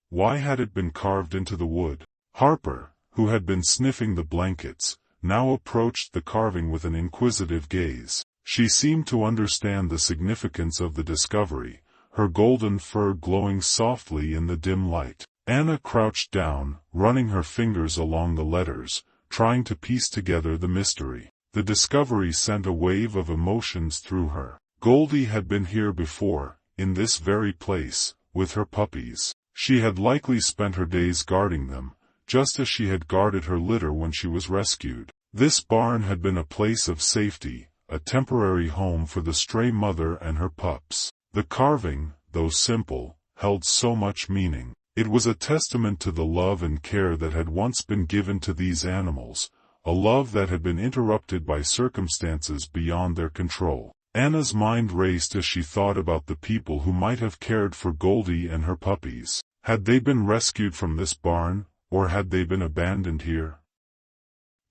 Why had it been carved into the wood? Harper, who had been sniffing the blankets, now approached the carving with an inquisitive gaze. She seemed to understand the significance of the discovery, her golden fur glowing softly in the dim light. Anna crouched down, running her fingers along the letters, trying to piece together the mystery. The discovery sent a wave of emotions through her. Goldie had been here before, in this very place, with her puppies. She had likely spent her days guarding them, just as she had guarded her litter when she was rescued. This barn had been a place of safety, a temporary home for the stray mother and her pups. The carving, though simple, held so much meaning. It was a testament to the love and care that had once been given to these animals, a love that had been interrupted by circumstances beyond their control. Anna's mind raced as she thought about the people who might have cared for Goldie and her puppies. Had they been rescued from this barn, or had they been abandoned here?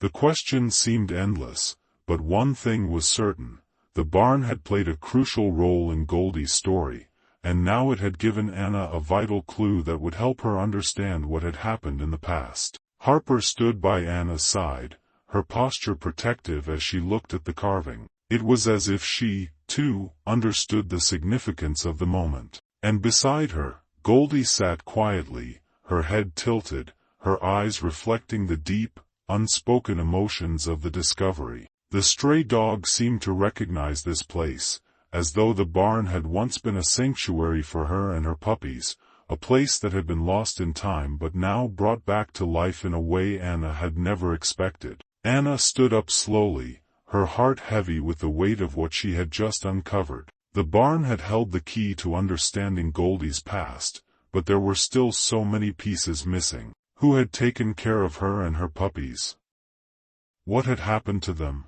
The question seemed endless, but one thing was certain. The barn had played a crucial role in Goldie's story, and now it had given Anna a vital clue that would help her understand what had happened in the past. Harper stood by Anna's side, her posture protective as she looked at the carving. It was as if she, too, understood the significance of the moment. And beside her, Goldie sat quietly, her head tilted, her eyes reflecting the deep, unspoken emotions of the discovery. The stray dog seemed to recognize this place, as though the barn had once been a sanctuary for her and her puppies, a place that had been lost in time but now brought back to life in a way Anna had never expected. Anna stood up slowly, her heart heavy with the weight of what she had just uncovered. The barn had held the key to understanding Goldie's past, but there were still so many pieces missing. Who had taken care of her and her puppies? What had happened to them?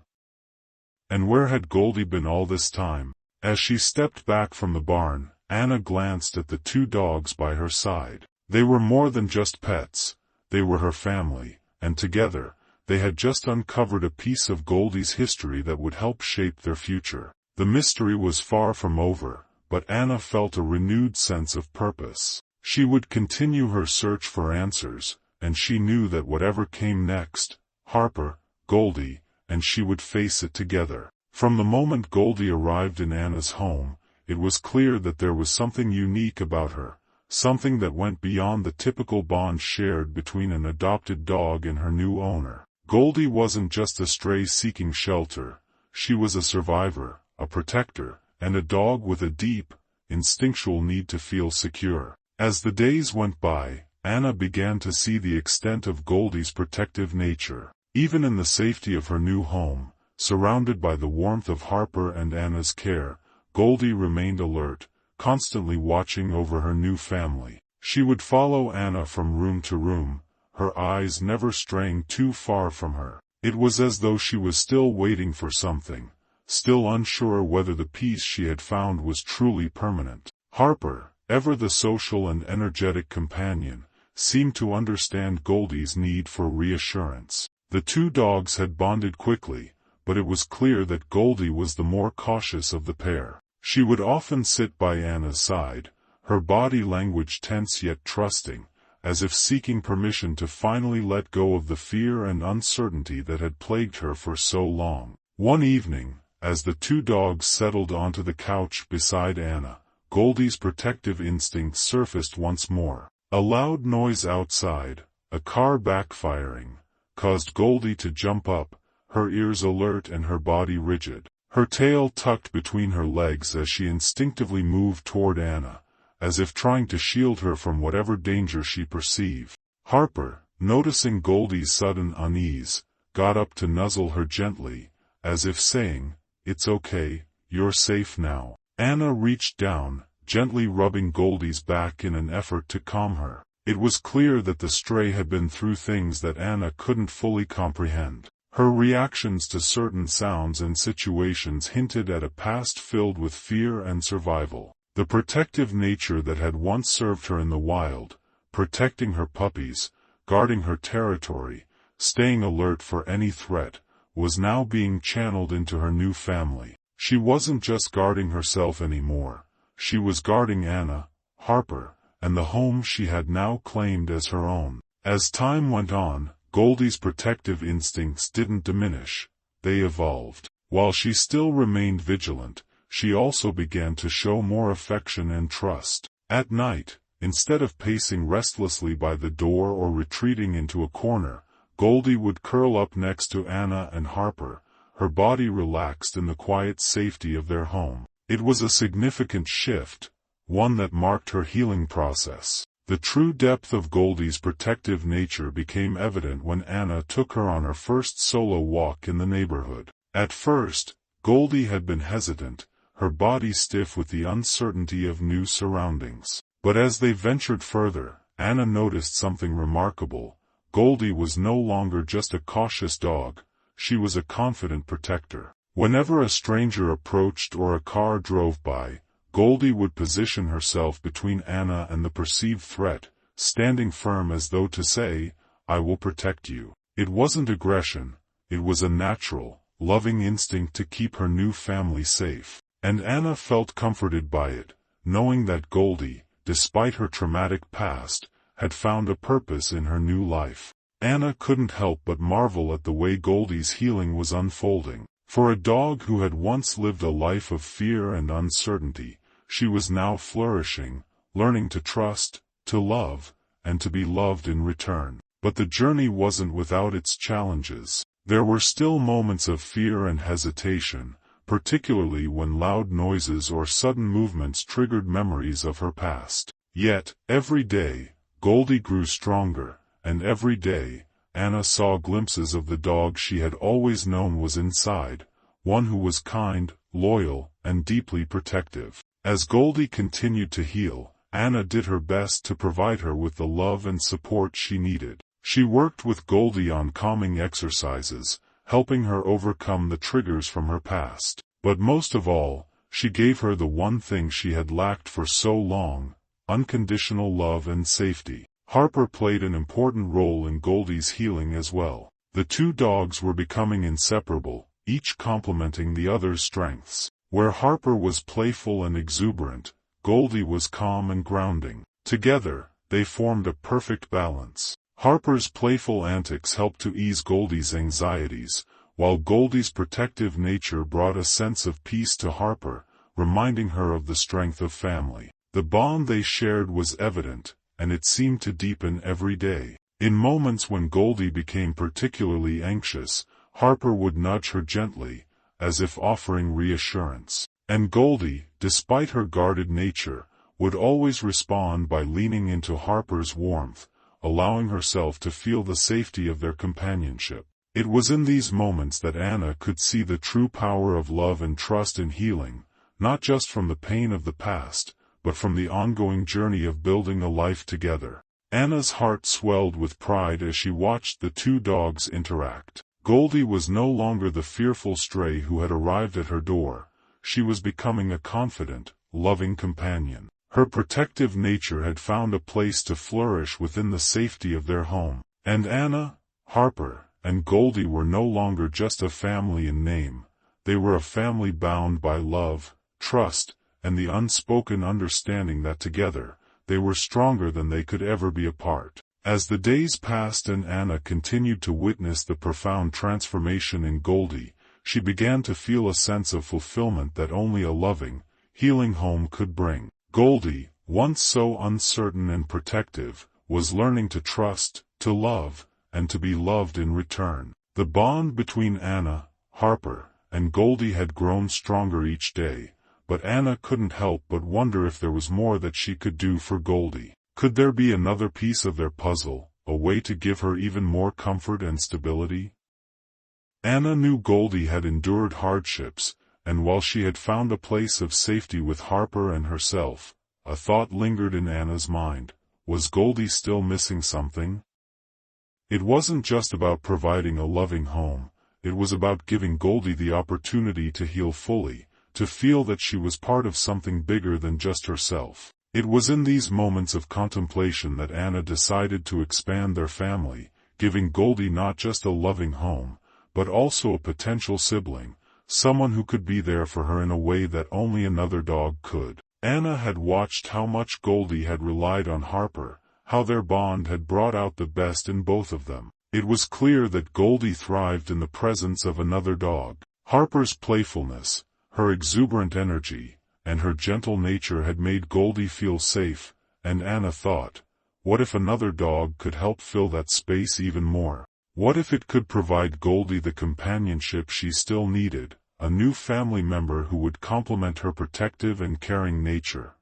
And where had Goldie been all this time? As she stepped back from the barn, Anna glanced at the two dogs by her side. They were more than just pets, they were her family, and together, they had just uncovered a piece of Goldie's history that would help shape their future. The mystery was far from over, but Anna felt a renewed sense of purpose. She would continue her search for answers, and she knew that whatever came next, Harper, Goldie, and she would face it together. From the moment Goldie arrived in Anna's home, it was clear that there was something unique about her, something that went beyond the typical bond shared between an adopted dog and her new owner. Goldie wasn't just a stray seeking shelter, she was a survivor, a protector, and a dog with a deep, instinctual need to feel secure. As the days went by, Anna began to see the extent of Goldie's protective nature. Even in the safety of her new home, Surrounded by the warmth of Harper and Anna's care, Goldie remained alert, constantly watching over her new family. She would follow Anna from room to room, her eyes never straying too far from her. It was as though she was still waiting for something, still unsure whether the peace she had found was truly permanent. Harper, ever the social and energetic companion, seemed to understand Goldie's need for reassurance. The two dogs had bonded quickly, but it was clear that Goldie was the more cautious of the pair. She would often sit by Anna's side, her body language tense yet trusting, as if seeking permission to finally let go of the fear and uncertainty that had plagued her for so long. One evening, as the two dogs settled onto the couch beside Anna, Goldie's protective instincts surfaced once more. A loud noise outside, a car backfiring, caused Goldie to jump up, her ears alert and her body rigid. Her tail tucked between her legs as she instinctively moved toward Anna, as if trying to shield her from whatever danger she perceived. Harper, noticing Goldie's sudden unease, got up to nuzzle her gently, as if saying, "It's okay, you're safe now." Anna reached down, gently rubbing Goldie's back in an effort to calm her. It was clear that the stray had been through things that Anna couldn't fully comprehend. Her reactions to certain sounds and situations hinted at a past filled with fear and survival. The protective nature that had once served her in the wild, protecting her puppies, guarding her territory, staying alert for any threat, was now being channeled into her new family. She wasn't just guarding herself anymore, she was guarding Anna, Harper, and the home she had now claimed as her own. As time went on, Goldie's protective instincts didn't diminish, they evolved. While she still remained vigilant, she also began to show more affection and trust. At night, instead of pacing restlessly by the door or retreating into a corner, Goldie would curl up next to Anna and Harper, her body relaxed in the quiet safety of their home. It was a significant shift, one that marked her healing process. The true depth of Goldie's protective nature became evident when Anna took her on her first solo walk in the neighborhood. At first, Goldie had been hesitant, her body stiff with the uncertainty of new surroundings. But as they ventured further, Anna noticed something remarkable. Goldie was no longer just a cautious dog, she was a confident protector. Whenever a stranger approached or a car drove by, Goldie would position herself between Anna and the perceived threat, standing firm as though to say, "I will protect you." It wasn't aggression, it was a natural, loving instinct to keep her new family safe. And Anna felt comforted by it, knowing that Goldie, despite her traumatic past, had found a purpose in her new life. Anna couldn't help but marvel at the way Goldie's healing was unfolding. For a dog who had once lived a life of fear and uncertainty, she was now flourishing, learning to trust, to love, and to be loved in return. But the journey wasn't without its challenges. There were still moments of fear and hesitation, particularly when loud noises or sudden movements triggered memories of her past. Yet, every day, Goldie grew stronger, and every day, Anna saw glimpses of the dog she had always known was inside, one who was kind, loyal, and deeply protective. As Goldie continued to heal, Anna did her best to provide her with the love and support she needed. She worked with Goldie on calming exercises, helping her overcome the triggers from her past. But most of all, she gave her the one thing she had lacked for so long, unconditional love and safety. Harper played an important role in Goldie's healing as well. The two dogs were becoming inseparable, each complementing the other's strengths. Where Harper was playful and exuberant, Goldie was calm and grounding. Together, they formed a perfect balance. Harper's playful antics helped to ease Goldie's anxieties, while Goldie's protective nature brought a sense of peace to Harper, reminding her of the strength of family. The bond they shared was evident, and it seemed to deepen every day. In moments when Goldie became particularly anxious, Harper would nudge her gently, as if offering reassurance. And Goldie, despite her guarded nature, would always respond by leaning into Harper's warmth, allowing herself to feel the safety of their companionship. It was in these moments that Anna could see the true power of love and trust in healing, not just from the pain of the past, but from the ongoing journey of building a life together. Anna's heart swelled with pride as she watched the two dogs interact. Goldie was no longer the fearful stray who had arrived at her door. She was becoming a confident, loving companion. Her protective nature had found a place to flourish within the safety of their home. And Anna, Harper, and Goldie were no longer just a family in name. They were a family bound by love, trust, and the unspoken understanding that together, they were stronger than they could ever be apart. As the days passed and Anna continued to witness the profound transformation in Goldie, she began to feel a sense of fulfillment that only a loving, healing home could bring. Goldie, once so uncertain and protective, was learning to trust, to love, and to be loved in return. The bond between Anna, Harper, and Goldie had grown stronger each day, but Anna couldn't help but wonder if there was more that she could do for Goldie. Could there be another piece of their puzzle, a way to give her even more comfort and stability? Anna knew Goldie had endured hardships, and while she had found a place of safety with Harper and herself, a thought lingered in Anna's mind. Was Goldie still missing something? It wasn't just about providing a loving home, it was about giving Goldie the opportunity to heal fully, to feel that she was part of something bigger than just herself. It was in these moments of contemplation that Anna decided to expand their family, giving Goldie not just a loving home, but also a potential sibling, someone who could be there for her in a way that only another dog could. Anna had watched how much Goldie had relied on Harper, how their bond had brought out the best in both of them. It was clear that Goldie thrived in the presence of another dog. Harper's playfulness, her exuberant energy, and her gentle nature had made Goldie feel safe, and Anna thought, what if another dog could help fill that space even more? What if it could provide Goldie the companionship she still needed, a new family member who would complement her protective and caring nature?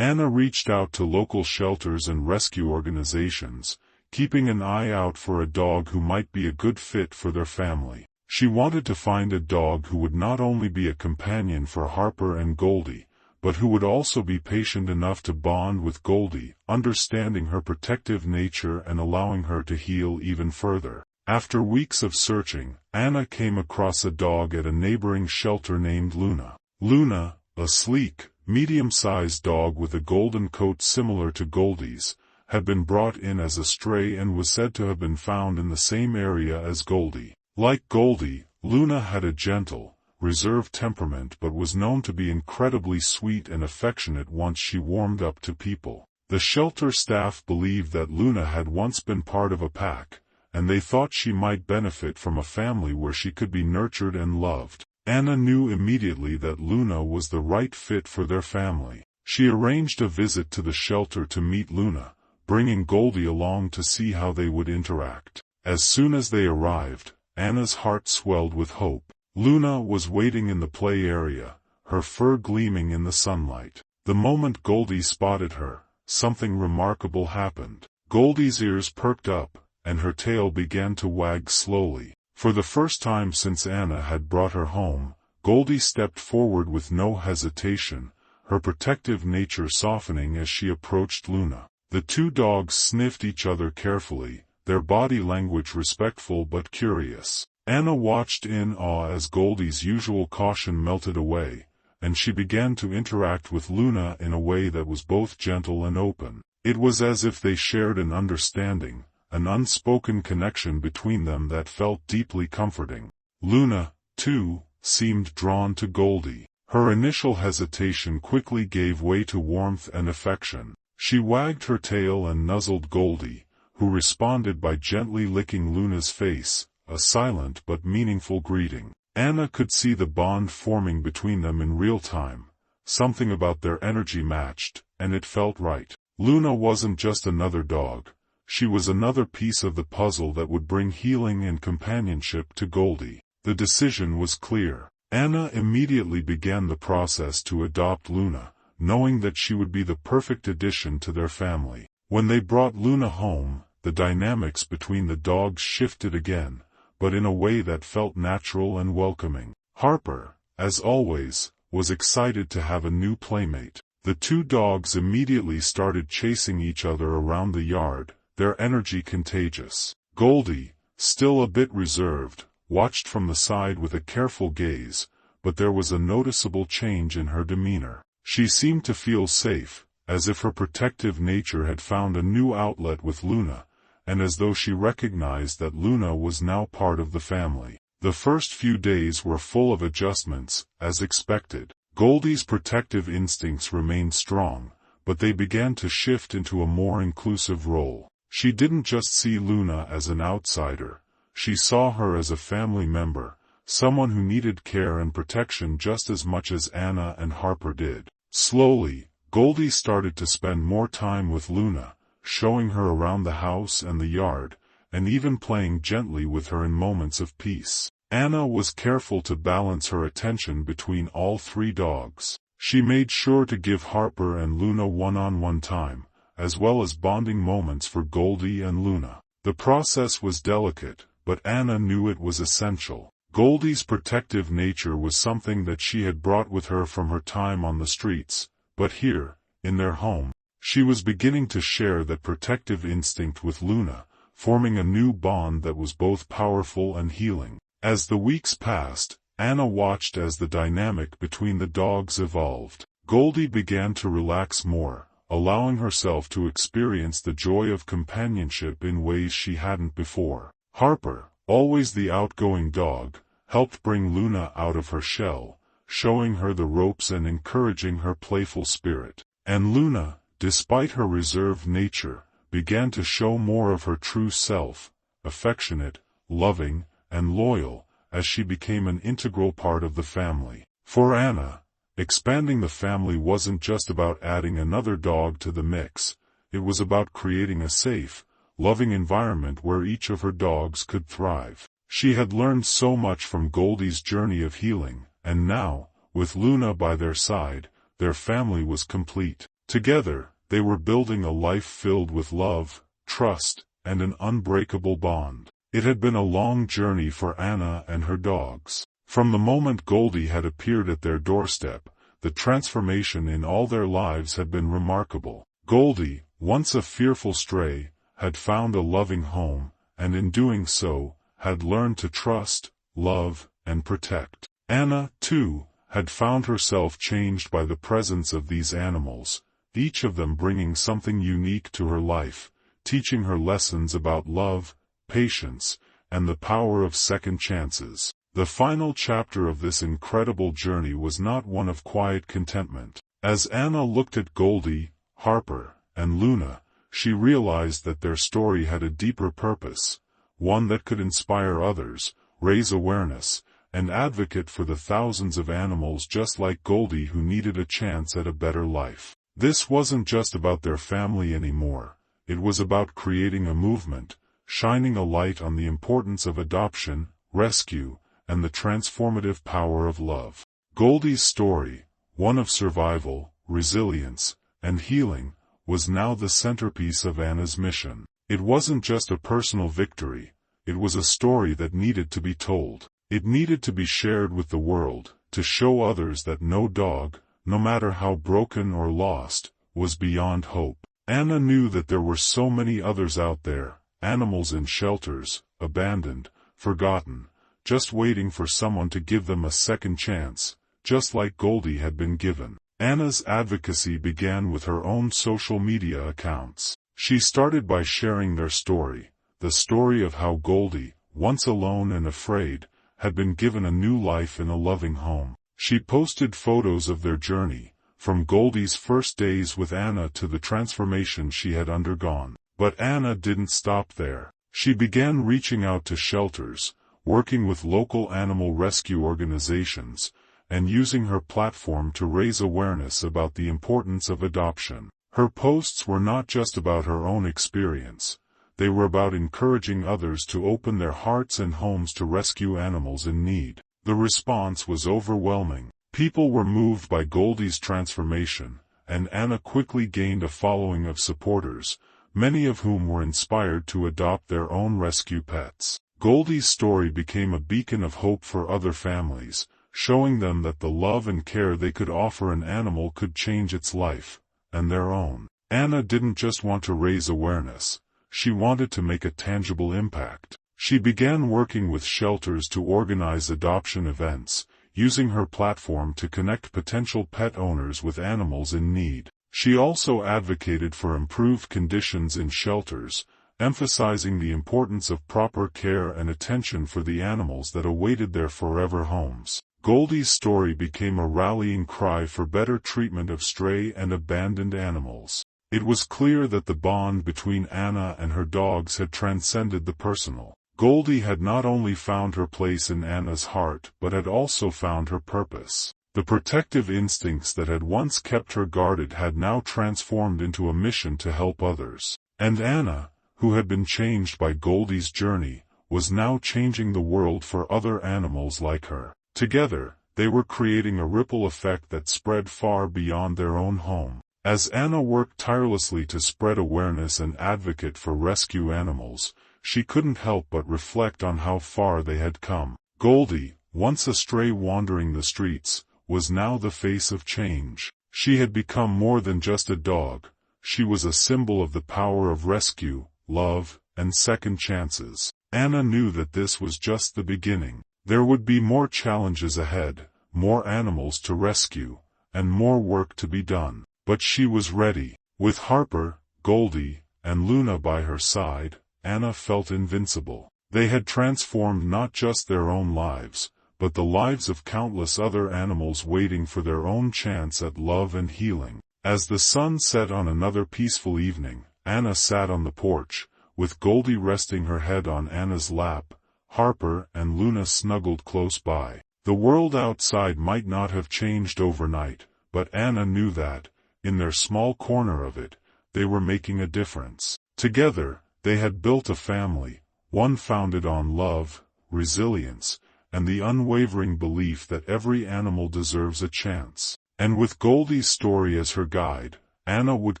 Anna reached out to local shelters and rescue organizations, keeping an eye out for a dog who might be a good fit for their family. She wanted to find a dog who would not only be a companion for Harper and Goldie, but who would also be patient enough to bond with Goldie, understanding her protective nature and allowing her to heal even further. After weeks of searching, Anna came across a dog at a neighboring shelter named Luna. Luna, a sleek, medium-sized dog with a golden coat similar to Goldie's, had been brought in as a stray and was said to have been found in the same area as Goldie. Like Goldie, Luna had a gentle, reserved temperament but was known to be incredibly sweet and affectionate once she warmed up to people. The shelter staff believed that Luna had once been part of a pack, and they thought she might benefit from a family where she could be nurtured and loved. Anna knew immediately that Luna was the right fit for their family. She arranged a visit to the shelter to meet Luna, bringing Goldie along to see how they would interact. As soon as they arrived, Anna's heart swelled with hope. Luna was waiting in the play area, her fur gleaming in the sunlight. The moment Goldie spotted her, something remarkable happened. Goldie's ears perked up, and her tail began to wag slowly. For the first time since Anna had brought her home, Goldie stepped forward with no hesitation, her protective nature softening as she approached Luna. The two dogs sniffed each other carefully, their body language respectful but curious. Anna watched in awe as Goldie's usual caution melted away, and she began to interact with Luna in a way that was both gentle and open. It was as if they shared an understanding, an unspoken connection between them that felt deeply comforting. Luna, too, seemed drawn to Goldie. Her initial hesitation quickly gave way to warmth and affection. She wagged her tail and nuzzled Goldie, who responded by gently licking Luna's face, a silent but meaningful greeting. Anna could see the bond forming between them in real time. Something about their energy matched, and it felt right. Luna wasn't just another dog. She was another piece of the puzzle that would bring healing and companionship to Goldie. The decision was clear. Anna immediately began the process to adopt Luna, knowing that she would be the perfect addition to their family. When they brought Luna home, the dynamics between the dogs shifted again. but in a way that felt natural and welcoming. Harper, as always, was excited to have a new playmate. The two dogs immediately started chasing each other around the yard, their energy contagious. Goldie, still a bit reserved, watched from the side with a careful gaze, but there was a noticeable change in her demeanor. She seemed to feel safe, as if her protective nature had found a new outlet with Luna, and as though she recognized that Luna was now part of the family. The first few days were full of adjustments, as expected. Goldie's protective instincts remained strong, but they began to shift into a more inclusive role. She didn't just see Luna as an outsider, she saw her as a family member, someone who needed care and protection just as much as Anna and Harper did. Slowly, Goldie started to spend more time with Luna, showing her around the house and the yard, and even playing gently with her in moments of peace. Anna was careful to balance her attention between all three dogs. She made sure to give Harper and Luna one-on-one time, as well as bonding moments for Goldie and Luna. The process was delicate, but Anna knew it was essential. Goldie's protective nature was something that she had brought with her from her time on the streets, but here, in their home, she was beginning to share that protective instinct with Luna, forming a new bond that was both powerful and healing. As the weeks passed, Anna watched as the dynamic between the dogs evolved. Goldie began to relax more, allowing herself to experience the joy of companionship in ways she hadn't before. Harper, always the outgoing dog, helped bring Luna out of her shell, showing her the ropes and encouraging her playful spirit. And Luna, despite her reserved nature, began to show more of her true self, affectionate, loving, and loyal, as she became an integral part of the family. For Anna, expanding the family wasn't just about adding another dog to the mix, it was about creating a safe, loving environment where each of her dogs could thrive. She had learned so much from Goldie's journey of healing, and now, with Luna by their side, their family was complete. Together, they were building a life filled with love, trust, and an unbreakable bond. It had been a long journey for Anna and her dogs. From the moment Goldie had appeared at their doorstep, the transformation in all their lives had been remarkable. Goldie, once a fearful stray, had found a loving home, and in doing so, had learned to trust, love, and protect. Anna, too, had found herself changed by the presence of these animals, each of them bringing something unique to her life, teaching her lessons about love, patience, and the power of second chances. The final chapter of this incredible journey was not one of quiet contentment. As Anna looked at Goldie, Harper, and Luna, she realized that their story had a deeper purpose, one that could inspire others, raise awareness, and advocate for the thousands of animals just like Goldie who needed a chance at a better life. This wasn't just about their family anymore, it was about creating a movement, shining a light on the importance of adoption, rescue, and the transformative power of love. Goldie's story, one of survival, resilience, and healing, was now the centerpiece of Anna's mission. It wasn't just a personal victory, it was a story that needed to be told. It needed to be shared with the world, to show others that no dog, no matter how broken or lost, was beyond hope. Anna knew that there were so many others out there, animals in shelters, abandoned, forgotten, just waiting for someone to give them a second chance, just like Goldie had been given. Anna's advocacy began with her own social media accounts. She started by sharing their story, the story of how Goldie, once alone and afraid, had been given a new life in a loving home. She posted photos of their journey, from Goldie's first days with Anna to the transformation she had undergone. But Anna didn't stop there. She began reaching out to shelters, working with local animal rescue organizations, and using her platform to raise awareness about the importance of adoption. Her posts were not just about her own experience, they were about encouraging others to open their hearts and homes to rescue animals in need. The response was overwhelming. People were moved by Goldie's transformation, and Anna quickly gained a following of supporters, many of whom were inspired to adopt their own rescue pets. Goldie's story became a beacon of hope for other families, showing them that the love and care they could offer an animal could change its life, and their own. Anna didn't just want to raise awareness, she wanted to make a tangible impact. She began working with shelters to organize adoption events, using her platform to connect potential pet owners with animals in need. She also advocated for improved conditions in shelters, emphasizing the importance of proper care and attention for the animals that awaited their forever homes. Goldie's story became a rallying cry for better treatment of stray and abandoned animals. It was clear that the bond between Anna and her dogs had transcended the personal. Goldie had not only found her place in Anna's heart but had also found her purpose. The protective instincts that had once kept her guarded had now transformed into a mission to help others. And Anna, who had been changed by Goldie's journey, was now changing the world for other animals like her. Together, they were creating a ripple effect that spread far beyond their own home. As Anna worked tirelessly to spread awareness and advocate for rescue animals, she couldn't help but reflect on how far they had come. Goldie, once a stray wandering the streets, was now the face of change. She had become more than just a dog. She was a symbol of the power of rescue, love, and second chances. Anna knew that this was just the beginning. There would be more challenges ahead, more animals to rescue, and more work to be done. But she was ready. With Harper, Goldie, and Luna by her side, Anna felt invincible. They had transformed not just their own lives, but the lives of countless other animals waiting for their own chance at love and healing. As the sun set on another peaceful evening, Anna sat on the porch, with Goldie resting her head on Anna's lap. Harper and Luna snuggled close by. The world outside might not have changed overnight, but Anna knew that, in their small corner of it, they were making a difference. Together, they had built a family, one founded on love, resilience, and the unwavering belief that every animal deserves a chance. And with Goldie's story as her guide, Anna would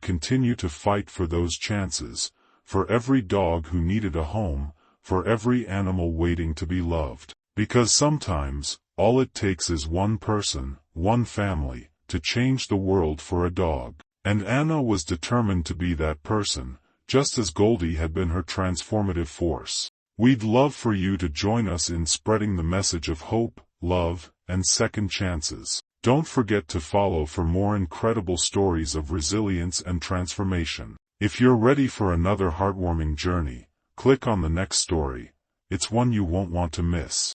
continue to fight for those chances, for every dog who needed a home, for every animal waiting to be loved. Because sometimes, all it takes is one person, one family, to change the world for a dog. And Anna was determined to be that person, just as Goldie had been her transformative force. We'd love for you to join us in spreading the message of hope, love, and second chances. Don't forget to follow for more incredible stories of resilience and transformation. If you're ready for another heartwarming journey, click on the next story. It's one you won't want to miss.